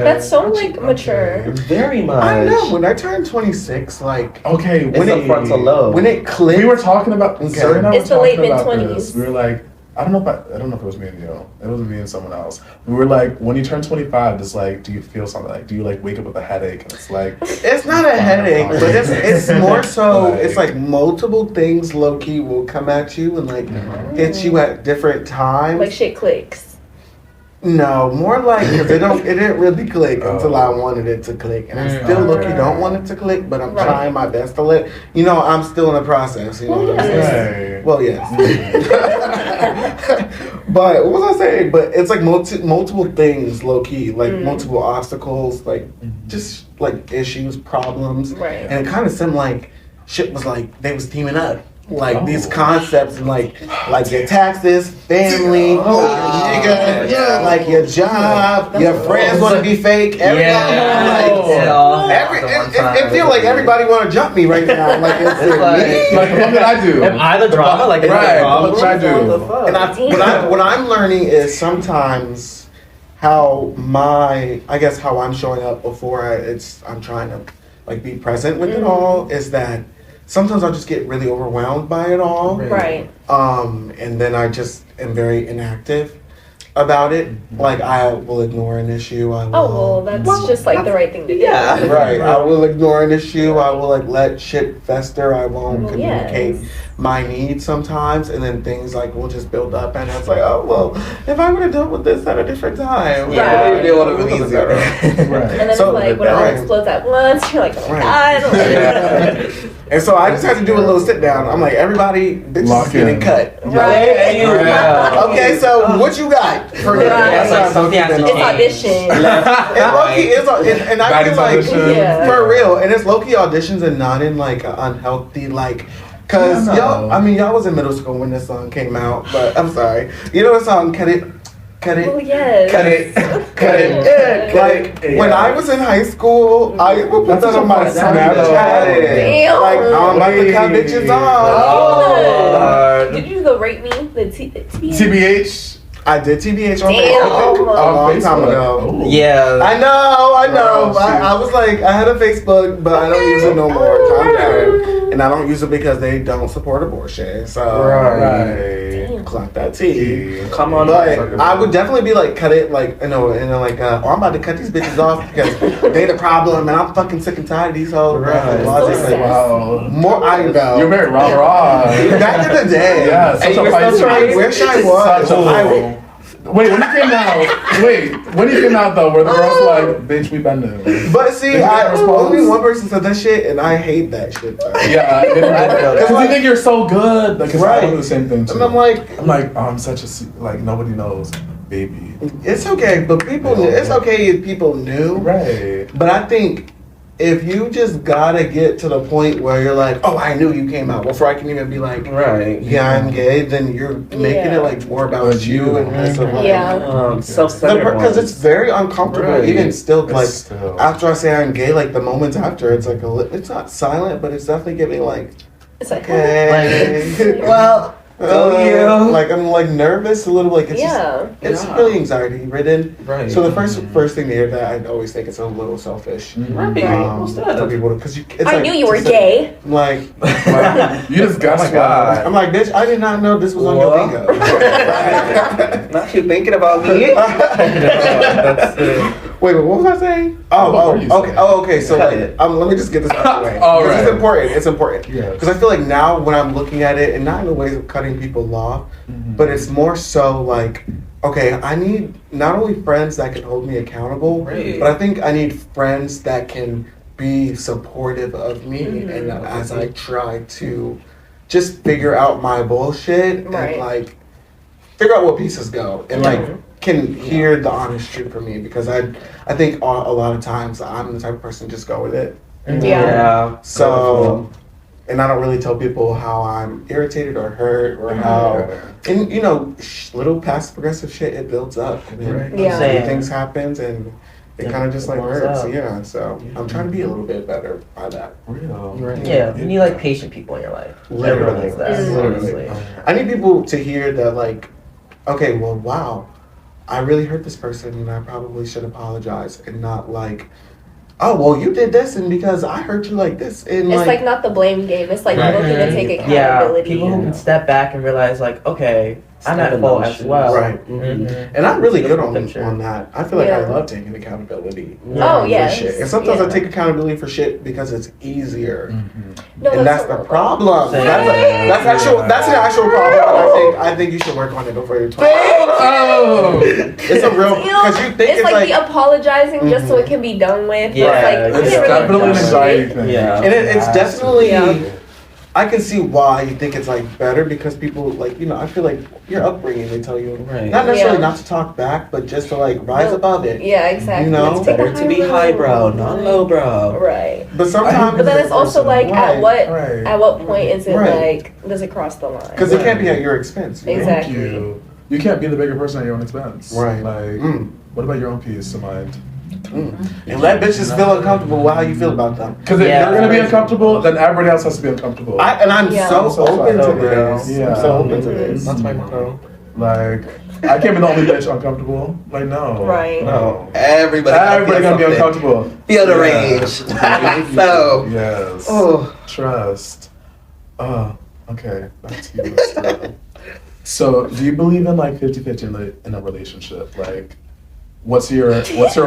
That's so like mature. Very much. I know. When I turned 26, like, Okay, It's a frontal lobe. when it clicked. we were talking about. Okay. Sarah and I It's were the late talking about mid-20s. this. We were like, I don't know if it was me and you. It was me and someone else. We were like, when you turn 25, it's like, do you feel something? Like, do you like wake up with a headache? And it's like, It's not a headache, but it's more so, it's like multiple things low-key will come at you and like hit you at different times. Like shit clicks. No, more like because it didn't really click until I wanted it to click, and I still low-key don't want it to click, but I'm trying my best to let you know I'm still in the process. You know what I'm saying? hey. Well, yes. But what was I saying? But it's like multiple things, low-key, like multiple obstacles, like just like issues, problems, Right. and it kind of seemed like shit was like they was teaming up. Like these concepts and like your taxes, family, your nigga, like your job, your friends want to be fake. It feels like everybody want to jump me right now. Like it's Like, what did I do? Am I the drama? Like, is it Right, a drama? what did I do? And what I'm learning is sometimes how I'm showing up before I'm trying to like be present with it all is that sometimes I just get really overwhelmed by it all. Right. And then I just am very inactive about it. Like I will ignore an issue. I will, Oh well, that's just like the right thing to do. Yeah. Right. I will ignore an issue. I will like let shit fester. I won't communicate my needs sometimes, and then things like will just build up, and it's like, oh well, if I would have dealt with this at a different time, Yeah. it would have been easier. Right. And then So, it's like whatever right. explodes at once, you're like, oh my Right. god. And so I just had to do a little sit down. I'm like, everybody, bitches is getting cut. Right. Okay, so what you got for me? That's like something has to It's change. audition. And low-key, and I feel like, Yeah. for real, and it's low-key auditions and not in like an unhealthy, like, cause y'all, I mean, y'all was in middle school when this song came out, but I'm sorry. You know the song, Cut It? Oh, yes. Cut it. Yeah. Like, when I was in high school, I put that on my Snapchat. Damn. Like, I'm about to cut bitches off. Oh. Did you go rate me? The TBH. I did TBH on Damn. Facebook a long time ago. Ooh. Yeah. I know. Wow, I was like, I had a Facebook, but I don't use it no more. Calm down. And I don't use it because they don't support abortion. So, Right. clock that T. Come on. But I would definitely be like, cut it, like, and then like, oh, I'm about to cut these bitches off because they the problem, and I'm fucking sick and tired of these hoes. Right. Like, Wow. more I know. You're very rah-rah. Back in the day. Yeah, And such you a were feisty- still trying, wish I was. Such a- Wait, when he came out though, were the girls like, bitch, we been there? But see, only one person said that shit, and I hate that shit. Though. Yeah, because you think you're so good. Because I do the same thing too. And I'm like, oh, I'm such a like nobody knows, baby. it's okay, but it's okay if people knew. Right. But I think if you just gotta get to the point where you're like, oh, I knew you came out before I can even be like, Right. yeah, I'm gay, then you're making it like more about But you and less of like, Yeah. Self-centered because it's very uncomfortable. Right. Even still, It's like still- after I say I'm gay, like the moments after, it's like it's not silent, but it's definitely giving like, It's like, okay, Well, go you. like I'm like nervous a little, like it's yeah. it's Yeah. really anxiety ridden. Right. So the first thing to hear that I always think it's a little selfish. Right. What's For that? people because it's I like, knew you were to say- gay. I'm like, You just got Oh my God. I'm like, bitch, I did not know this was on your What? bingo. Not you thinking about me? Wait, what was I saying? What were you Okay. saying? Oh, okay. So Cut like, it. let me just get this out of the way. All 'Cause right. It's important. It's important. Yes. Because I feel like now when I'm looking at it, and not in the ways of cutting people off, but it's more so like, okay, I need not only friends that can hold me accountable, Right. but I think I need friends that can be supportive of me, and as I try to just figure out my bullshit Right. and like figure out what pieces go and like can hear the honest truth from me, because I think a lot of times I'm the type of person to just go with it. Yeah. So, and I don't really tell people how I'm irritated or hurt or how, and you know, little passive aggressive shit, it builds up, and then Yeah. things happens and it kind of just like blows hurts. up. Yeah. So I'm trying to be a little bit better by that. Real. Yeah, you need like patient people in your life. Literally. Everyone needs that. Literally. Honestly. I need people to hear that, like, okay, well, wow, I really hurt this person, and I probably should apologize, and not like, oh, well, you did this, and because I hurt you like this, and It's like not the blame game. It's like Right. looking to take Yeah, accountability. people who can step back and realize like, okay, I'm Step at in fault those as shoes. well. Right. Mhm. And I'm really See the good full on picture. that. I feel like I Yeah. love taking accountability. Oh, for yes. shit. And sometimes I Yeah. take accountability for shit because it's easier. No, And that's the horrible. problem. Same. That's an actual problem. I think you should work on it before you're 12. Oh! It's a real, because you think It's like the apologizing just so it can be done with. Yeah, But it's like, It's I didn't really definitely an do anxiety shit. thing. Yeah. And it's definitely, Yeah. I can see why you think it's like better, because people like, you know, I feel like your upbringing, they tell you, Right. not necessarily Yeah. not to talk back, but just to like rise No. above it. Yeah, exactly. You know? Let's take a Better to be higher highbrow, road. not lowbrow. Right. But sometimes, But then it's also like at Right. what point is it Right. like does it cross the line? because it can't be at your expense. You know? Exactly. Thank you. You can't be the bigger person at your own expense. Right. Like, Mm. what about your own peace of mind? And let bitches feel uncomfortable with how you feel about them. Because if Yeah. they're gonna be uncomfortable, then everybody else has to be uncomfortable. I'm Yeah. so So open to sorry. this. Yeah. I'm so open to this. That's my motto. Like, I can't be the only bitch uncomfortable. Like, no. Right. No. Everybody Everybody gonna be uncomfortable. Feel the Yeah. rage. So. Yes. Oh. Trust. Okay. Back to you. Estelle. So, do you believe in like 50-50 in a relationship? Like, what's your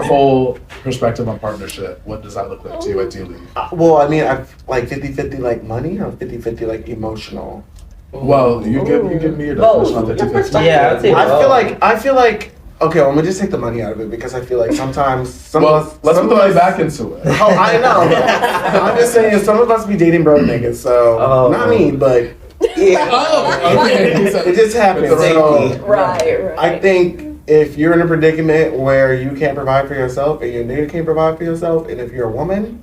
whole perspective on partnership? What does that look like to you ideally? Well, I mean, I've like 50-50 like money, or 50-50 like emotional. Well, you give me your Both. definition on 50-50. Yeah, I'd say I feel like Okay, well, I'm gonna just take the money out of it because I feel like sometimes some of us. Let's some put the of money us- back into it. Oh, I know. I'm just saying, some of us be dating broke niggas, so not me, but Yeah. Oh, okay. it just happens. With the So Right. I think if you're in a predicament where you can't provide for yourself and your nigga can't provide for yourself, and if you're a woman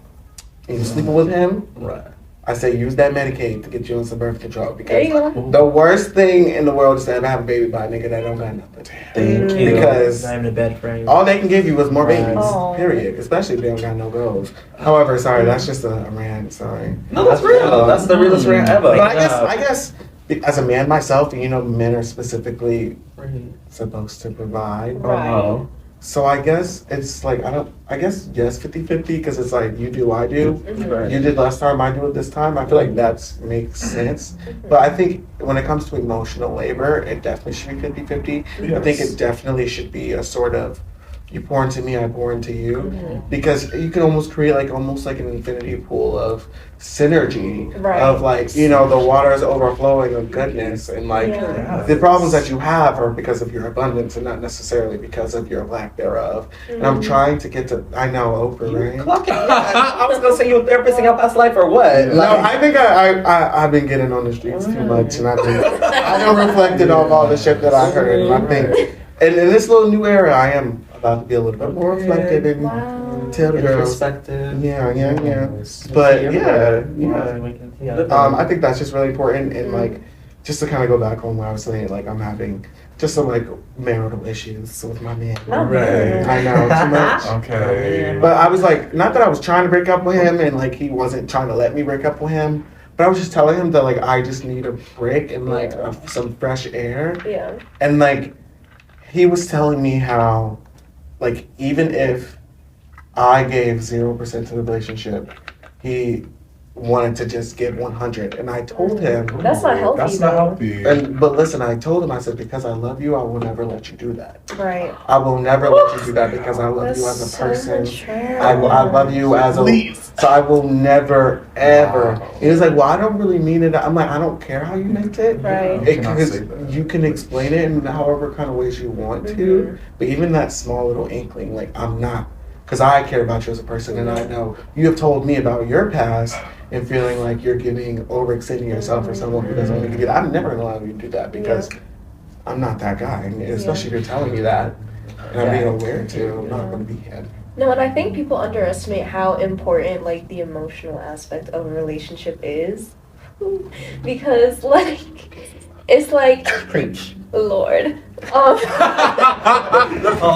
and you're sleeping with him, Right. I say use that Medicaid to get you on some birth control There you because go. the worst thing in the world is to ever have a baby by a nigga that don't got nothing. Thank you. Because not even a bed frame. all they can give you is more babies. Aw. Period. Especially if they don't got no goals. However, sorry, that's just a rant. Sorry. No, that's real. That's the realest rant ever. But I guess, as a man myself, you know, men are specifically supposed to provide. Right. So I guess it's like, I guess yes, 50-50, because it's like, you do, I do. Mhm. You did last time, I do it this time. I feel like that makes sense. But I think when it comes to emotional labor, it definitely should be 50-50. I think it definitely should be a sort of, you pour into me, I pour into you. Mhm. Because you can almost create almost like an infinity pool of synergy. Right. Of like, you know, the water is overflowing of goodness. And like, Yeah. the problems that you have are because of your abundance and not necessarily because of your lack thereof. And I'm trying to get to, I know, Oprah, right? Clock it. I was gonna say you a therapist in your past life or what? No, I think I've been getting on the streets too much, and I've been reflecting on all the shit that I heard, and I think, and in this little new era, I am about to be a little bit more reflective and Wow. tell the girls, Perspective. yeah. But I think that's just really important, and like, just to kind of go back on what I was saying, like I'm having just some like marital issues with my man. Oh, Right. I know too much. Okay. But I was like, not that I was trying to break up with him and like he wasn't trying to let me break up with him, but I was just telling him that like I just need a break and like some fresh air. Yeah. And like he was telling me how like even if I gave 0% to the relationship, he wanted to just give 100. And I told him, That's not healthy. That's not though. healthy. but listen, I told him, I said, because I love you, I will never let you do that. Right. I will never let you do that because I love you as a That's so person. true. I love you as a, Please. so I will never, ever. Wow. He was like, well, I don't really mean it. I'm like, I don't care how you meant it. Right. You cannot Because say that. you can explain it in however kind of ways you want to. Mhm. But even that small little inkling, like, I'm not, because I care about you as a person and I know you have told me about your past and feeling like you're overextending yourself for someone who doesn't want to give you that. I'm never going to allow you to do that because I'm not that guy. And especially if you're telling me that and I'm being aware too, I'm not going to be him. No, and I think people underestimate how important like the emotional aspect of a relationship is. Because like it's like Preach. Lord. Oh,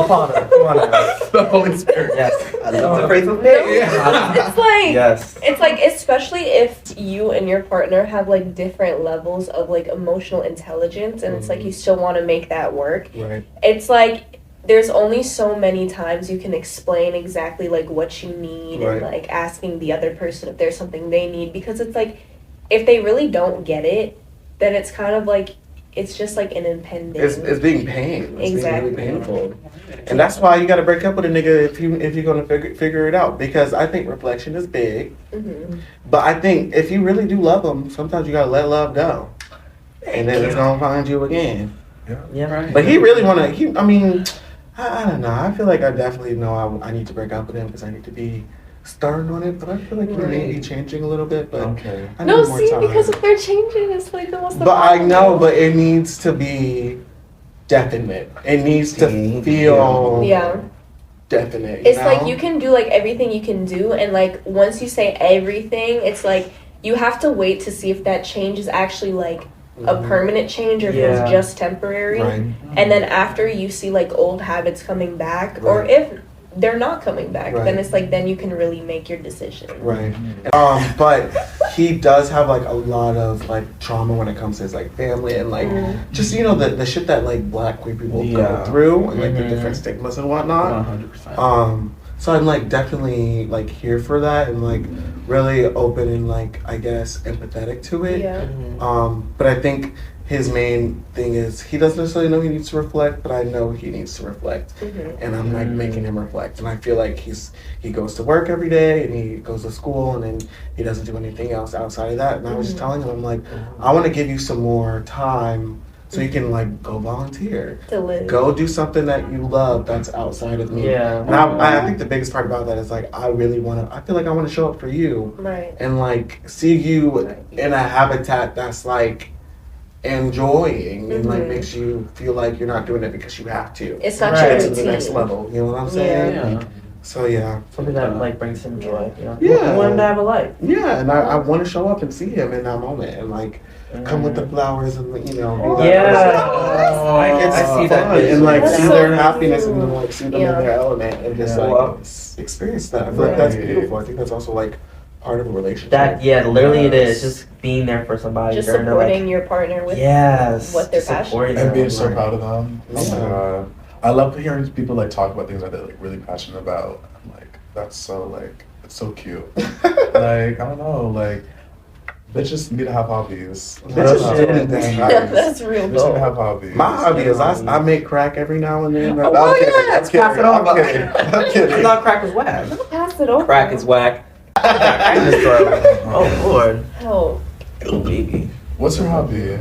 Father, come on now. The Holy Spirit. Yes. I love the praise of me. It's like Yes. it's like especially if you and your partner have like different levels of like emotional intelligence and it's like you still want to make that work. Right. It's like there's only so many times you can explain exactly like what you need and Right. like asking the other person if there's something they need because it's like if they really don't get it, then it's kind of like it's just like an impending. It's being pain. It's Exactly. being really painful. And that's why you got to break up with a nigga if you're going to figure it out. Because I think reflection is big. Mhm. But I think if you really do love them, sometimes you got to let love go. And then it's going to find you again. Yeah. Right. But he really want to, I mean, I don't know. I feel like I definitely know I need to break up with him because I need to be stern on it. But I feel like he may be changing a little bit. But Okay. I No, need more see, time. because if they're changing, it's like the most. But I know, but it needs to be definite. It needs to feel Yeah. definite. It's like you can do like everything you can do, and like once you say everything, it's like you have to wait to see if that change is actually like a permanent change or if Yeah. it's just temporary. Right. And then after you see like old habits coming back, or Right. if they're not coming back, Right. then it's like then you can really make your decision. Right. But he does have like a lot of like trauma when it comes to his like family and like just the shit that like black queer people go Yeah. through and like the different stigmas and whatnot. 100%. So I'm like definitely like here for that and like really open and like I guess empathetic to it. Yeah. But I think his main thing is he doesn't necessarily know he needs to reflect, but I know he needs to reflect, and I'm like making him reflect. And I feel like he goes to work every day and he goes to school and then he doesn't do anything else outside of that. And I was just telling him, I'm like, I want to give you some more time so you can like go volunteer, To live. go do something that you love that's outside of me. Yeah. And I think the biggest part about that is like I feel like I want to show up for you Right. and like see you in a habitat that's like enjoying and like makes you feel like you're not doing it because you have to. It's not Right. your To the routine. next level. You know what I'm saying? Yeah. So yeah. Something that like brings him joy. You know? Yeah. You want him to have a life. Yeah, and I want to show up and see him in that moment and like come with the flowers and you know be that Yeah. Oh, I see that. fun and like That's see so their nice. happiness and then like see them in Yeah. their element and just Yeah. like experience that. I feel like that's Right. beautiful. I think that's also like part of a relationship. Literally it Yes. is. Just being there for somebody. Just during their, supporting your partner with yes. what they're supporting And them. being so Right. proud of them. Oh my Yeah. god. I love hearing people like talk about things that they're like really passionate about. I'm like, that's so like it's so cute. Like, I don't know, like bitches need to have hobbies. Bitches shit. do need that. Yeah, that's real Bitches need to gold. have hobbies. My hobby is I make crack every now and then. Oh, I'm kidding. yeah, I'm kidding. pass it on. I'm kidding. I'm I kidding. thought crack was whack. Pass it over. Crack is whack. Crack in his throat. Oh Lord. Oh, Oh, baby. What's your hobby?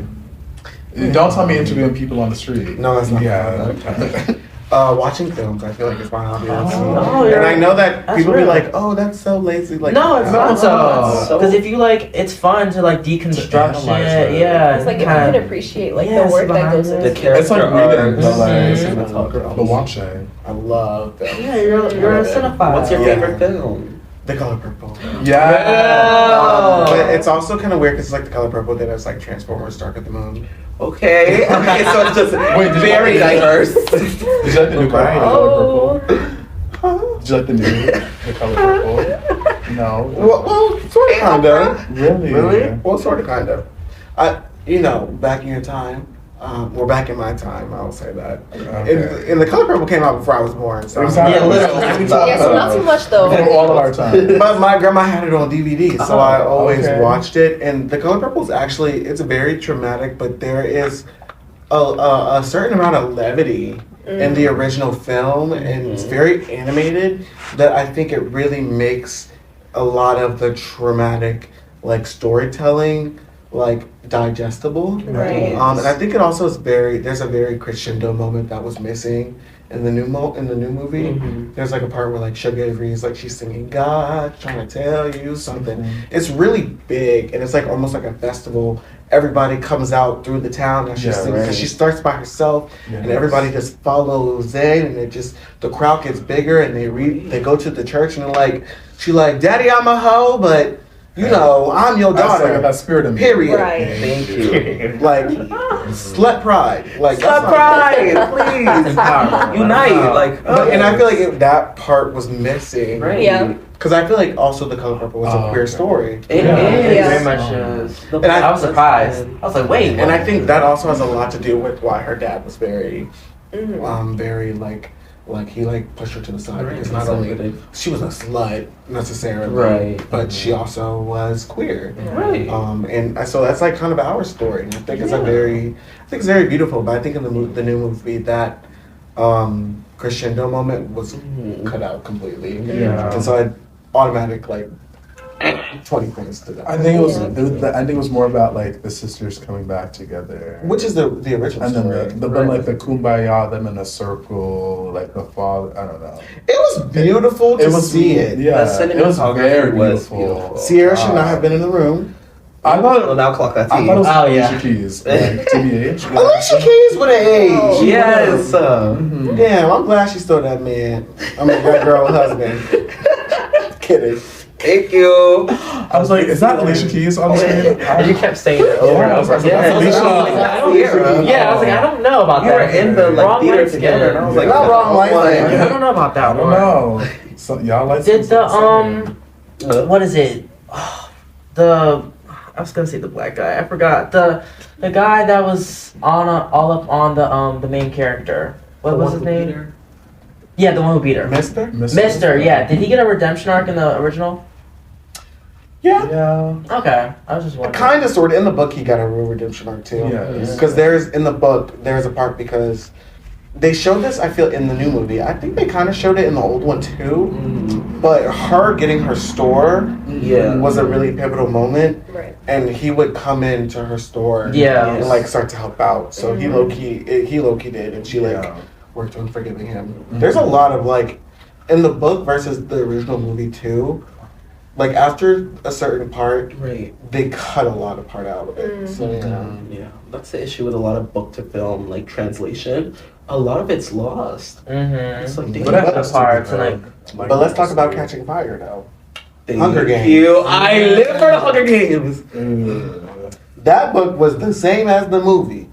Don't tell me interviewing people on the street. No, that's not Yeah. watching films, I feel like it's my hobby. Oh, And I know that that's people real. be like, "Oh, that's so lazy." Like, No, it's not no. so. Because if you like, it's fun to like deconstruct analyze shit. it. Yeah. it's like if you kinda- can appreciate like Yeah, the work that behind goes it. into The it. character It's like reading, but like Mhm. the watching. I love them. Yeah, you're a cinephile. What's your Yeah. favorite film? The Color Purple. Yeah. But it's also kind of weird because it's like The Color Purple, then it's like Transformers: Dark of the Moon. Okay. Okay, so it's just Wait, did you very like- diverse. Did you like the new Right. Color Purple? Oh, Did you like the Color Purple? No. Well, sort of, kind of. Really? Well, sort of, kind of. Back in your time, or back in my time, I'll say that. Okay. And The Color Purple came out before I was born. So Exactly. Yeah, literally. yeah, so not too much though. For all of our time. But my grandma had it on DVD, so I always okay. watched it. And The Color Purple is actually, it's very traumatic, but there is a certain amount of levity in the original film, and it's very animated, that I think it really makes a lot of the traumatic, like, storytelling, like, digestible. Right. And I think it also is there's a very crescendo moment that was missing in the new movie. There's like a part where like Sugar Avery is like she's singing God trying to tell you something. It's really big and it's like almost like a festival. Everybody comes out through the town and she's singing because she starts by herself and everybody just follows in and the crowd gets bigger and they go to the church and they're like she like Daddy I'm a hoe but you know I'm your daughter. That spirit in me. Period. Right. Thank you. Like slut pride. Like Stop crying, please. Empowerment. Unite. Like, And I feel like that part was missing. Right. Yeah. Because I feel like also The Color Purple was a queer story. It Yeah. is. Yeah. Very much is. And I was surprised. I was like, wait. And I think that also has a lot to do with why her dad was very, Mhm. very like he like pushed her to the side Right. because not only she was a slut necessarily, Right. but she also was queer. Right. And so that's like kind of our story. And I think it's it's very beautiful. But I think in the new movie that crescendo moment was cut out completely. Yeah. And so I automatic like 20 points to that. I think the ending was more about like the sisters coming back together. Which is the original And story. then but like the kumbaya, them in a circle, like the father. I don't know. It was beautiful to see it. Yeah, The it was cinematography very was beautiful. beautiful. Sierra should not have been in the room. I thought Well, now clock that I thought it was Oh, Alicia yeah. Keys, like TBH. Alicia Keys with an age. Yes. Mhm. Damn, I'm glad she stole that man. I mean, that girl husband. Kidding. Thank you. I was like, is that Alicia Keys on the screen? And you kept saying it over and over. Yeah, I was like, Alicia. I don't- Sierra. yeah, I was like, I don't know about You that. were in the like Wrong theater lights together, and I was like, Not wrong lights, one. man. I don't know about that I don't one. know. So y'all like Did the Huh? what is it? I was gonna say the black guy. I forgot the guy that was all up on the main character. What was his name? Yeah, the one who beat her. Mister? Mister. Yeah. Did he get a redemption arc in the original? Yeah. Yeah. Okay, I was just wondering. Kind of, sort of. In the book, he got a real redemption arc too. Yes. Because in the book, there's a part because they showed this, I feel, in the new movie. I think they kind of showed it in the old one too. But her getting her store was a really pivotal moment. Right. And he would come into her store Yeah. and start to help out. So he low key did, and she worked on forgiving him. There's a lot of in the book versus the original movie too. After a certain part, they cut a lot of part out of it. So yeah, that's the issue with a lot of book to film translation. A lot of it's lost. It's but that's the parts but let's talk about Catching Fire though. Hunger Games. I live for the Hunger Games. That book was the same as the movie.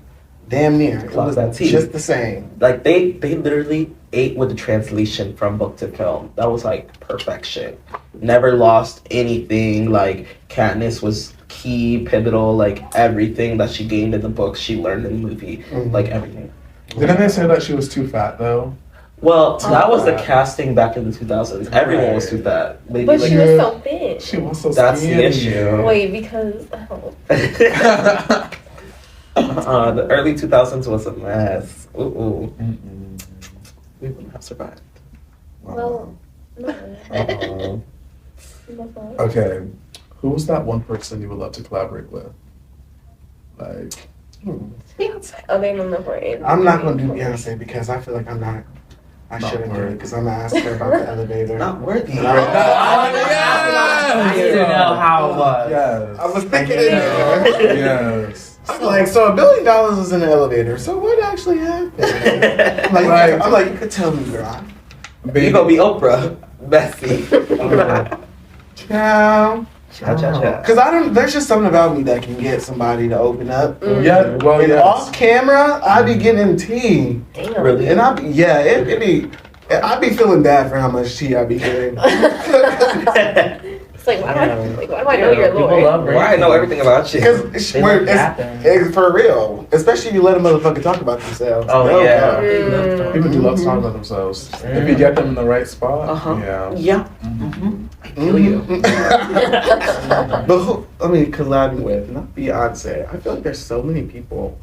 Damn near. It was just the same. They literally ate with the translation from book to film. That was perfection. Never lost anything. Katniss was key, pivotal. Everything that she gained in the book, she learned in the movie. Everything. Didn't they say that she was too fat though? Well, that was the casting back in the 2000s. Everyone was too fat. Maybe but she was so fit. She was so That's skinny. the issue. Wait, because the early 2000s was a mess. We wouldn't have survived. Well, no. Okay, who's that one person you would love to collaborate with? Beyonce. Okay, no, no, I'm not gonna do Beyonce because I feel like I'm not. I shouldn't do it because I'm gonna ask her about the elevator. Not worthy. I didn't know how it was. Yes. I was thinking it. Yes. I'm so $1 billion was in the elevator. So what actually happened? I'm like, you could tell me, girl. You gonna be Oprah, Bessie. Yeah. Because there's just something about me that can get somebody to open up. Yeah, well, and off camera, I be getting tea. Damn. Really? And I be feeling bad for how much tea I be getting. It's why do I know your lord? Why I know everything about you? Because it's for real. Especially if you let a motherfucker talk about themselves. Oh, yeah. People do love to talk about themselves. If you get them in the right spot, Yeah. I feel you. But who, collabing with, not Beyonce. I feel like there's so many people.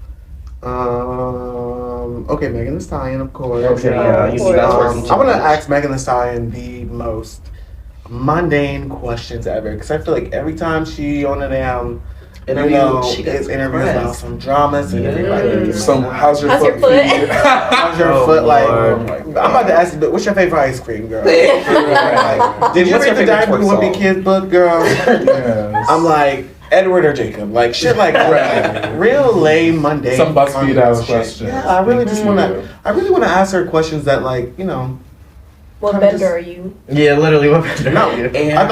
Okay, Megan Thee Stallion, of course. Okay, yeah. You see that's working. I'm going to ask Megan Thee Stallion the most mundane questions ever. Because I feel like every time she on a damn it's interviews about some dramas and everybody. How's your foot? How's your foot? I'm about to ask you, what's your favorite ice cream, girl? Did you read the Diary of Wimpy Kids book, girl? Yes. I'm like, Edward or Jacob, shit like that. Real lame, mundane. Some BuzzFeed ass questions. Yeah, I really want to ask her questions that what bender are you? Yeah, literally, what bender No, are you? I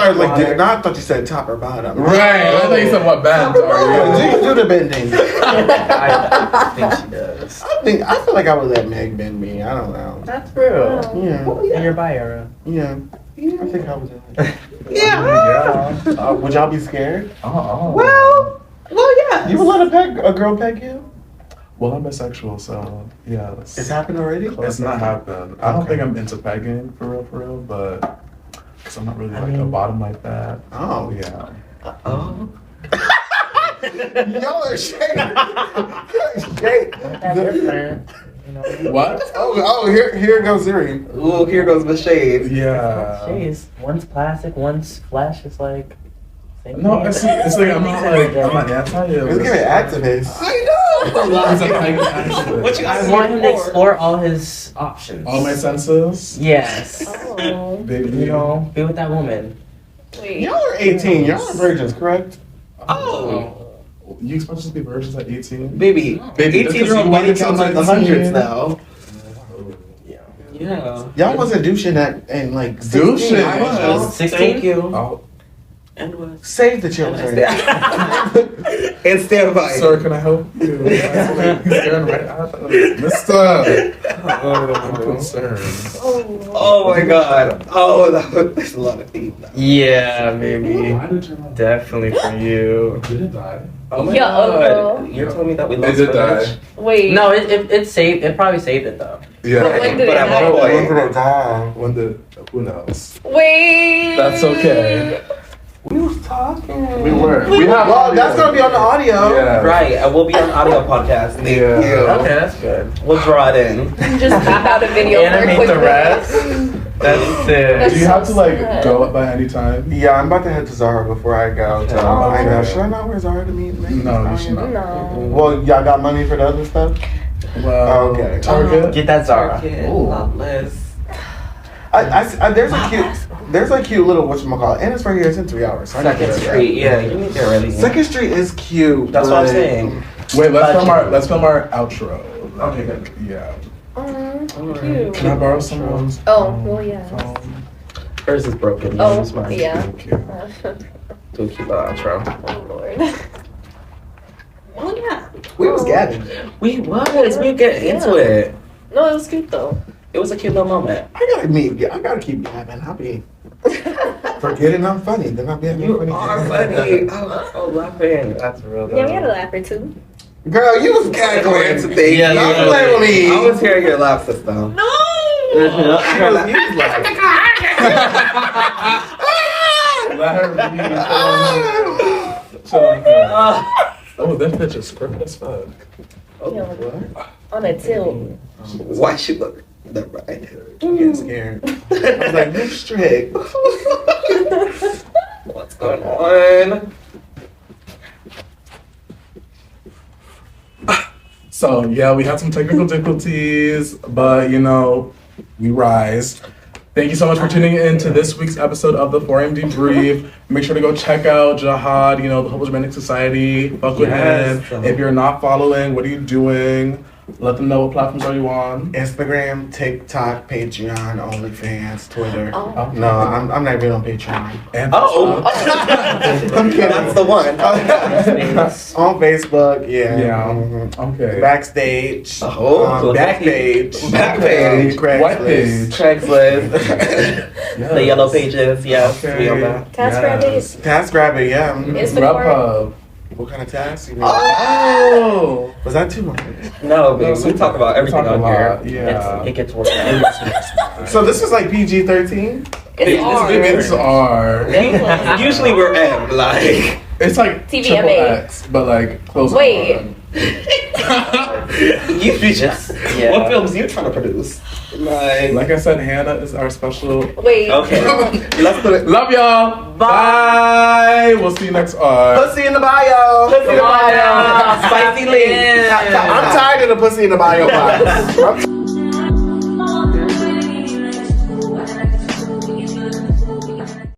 thought you said top or bottom. Right, I thought you said what band are you? Do the bending. I think she does. I feel like I would let Meg bend me. I don't know. That's real. Yeah. In your bio. Yeah. I think I would do it. Yeah. Would y'all be scared? Well, yeah. You would let a girl peg you? Well, I'm bisexual, so yeah. It's happened already? It's not happened. I don't think I'm into pegging for real, but because I'm not really a bottom like that. Oh. Yeah. Oh. Y'all are shady. What? Oh, here goes Zuri. Ooh, here goes the shade. Yeah. Jeez, one's plastic, one's flesh. It's like. No, it's like I'm not anti it. Let's give it activists. I know. What you? I want him to explore all his options. All my senses. Yes. Oh. Baby. Be with that woman. Wait. Y'all are 18. Y'all are virgins, correct? Oh. You expect us to be virgins at 18? Baby, 18-year-old money counts in the hundreds now. Yeah. Y'all wasn't douching in Douching. I was. 16? Thank you. Oh. And was. Save the children. And stand by. Sir, can I help you? He's staring right at us. Mister. I'm concerned. Oh my god. Oh, that's a lot of feet. Yeah, baby. Definitely for you. Did it die? Oh my Yeah, god. You're telling me that we lost Did it footage? die? Wait. No, it saved. It probably saved it though. Yeah. But when did But it at happen? one point- When did it die? When did? Who knows? Wait. That's okay. We was talking. We were. We have. Well, that's gonna be on the audio. Yeah. Right, and we'll be on audio podcast. Thank Yeah. you. Okay, that's good. We'll draw it in. Just pop out a video for a Animate quick the minute. rest. That's it. Do you have to like go up by any time? Yeah, I'm about to head to Zara before I go. So I know. Should I not wear Zara to meet? No, you should not. No. Well, y'all got money for the other stuff? Well, Okay. Target. Get that Zara. Ooh. Loveless. There's a cute little whatchamacallit, and it's right here. It's in 3 hours. So I need to Second get that. Street. Yeah, you need to really. Second Street is cute. That's what I'm but- saying. Wait, let's film our outro. Okay, good. Yeah. Cute. Can I borrow someone's? Oh, well, yeah. phone? Hers is broken. Oh, Use mine. yeah. Thank you. Do keep the outro. Oh, Lord. Oh yeah. We was gabbing. We get into it. No, it was cute, though. It was a cute little moment. I gotta keep gabbing. I'll be forgetting I'm funny. Then I'll be having You funny. are funny. I was so laughing. That's real. Yeah, we had a laugh or two. Girl, you was cackling to think. Yeah, Don't yeah. play with me. I was hearing your laugh system. No! You was like, Let her leave. Chill on her. Oh, that bitch is crooked as fuck. Yeah, what? on a tilt. Why she look that right? I'm getting scared. I was like, you're strict. What's going on? So yeah, we had some technical difficulties, but you know, we rise. Thank you so much for tuning in to this week's episode of the 4M Debrief. Make sure to go check out Jihad, you know, the Hopeless Romantic Society. Fuck with Yes. him. If you're not following, what are you doing? Let them know what platforms are you on. Instagram, TikTok, Patreon, OnlyFans, Twitter. Oh. No, I'm not even on Patreon. And I'm kidding. That's the one. On Facebook, yeah. Yeah. Mhm. Okay. Backstage. Oh, Backpage. Backpage. White page. Craigslist. Yes. The yellow pages. Yes. Okay. We on that. Yes. TaskRabbit, yeah. Mhm. Instagram. Grubhub. What kind of task? You know? Oh. Was that too much? No, babe, we talk about everything talk on a here. lot, yeah. It gets worse. So this is like PG-13? It's hard. It's R. Usually we're M, like. It's like TVMA. triple X, but like close. Wait. on. You just. Yeah. What films you trying to produce? Like I said, Hannah is our special. Wait. Okay. Let's put it. Love y'all. Bye. We'll see you next Pussy in the bio. Pussy in the bio. Spicy link. I'm tired of the pussy in the bio vibes. I'm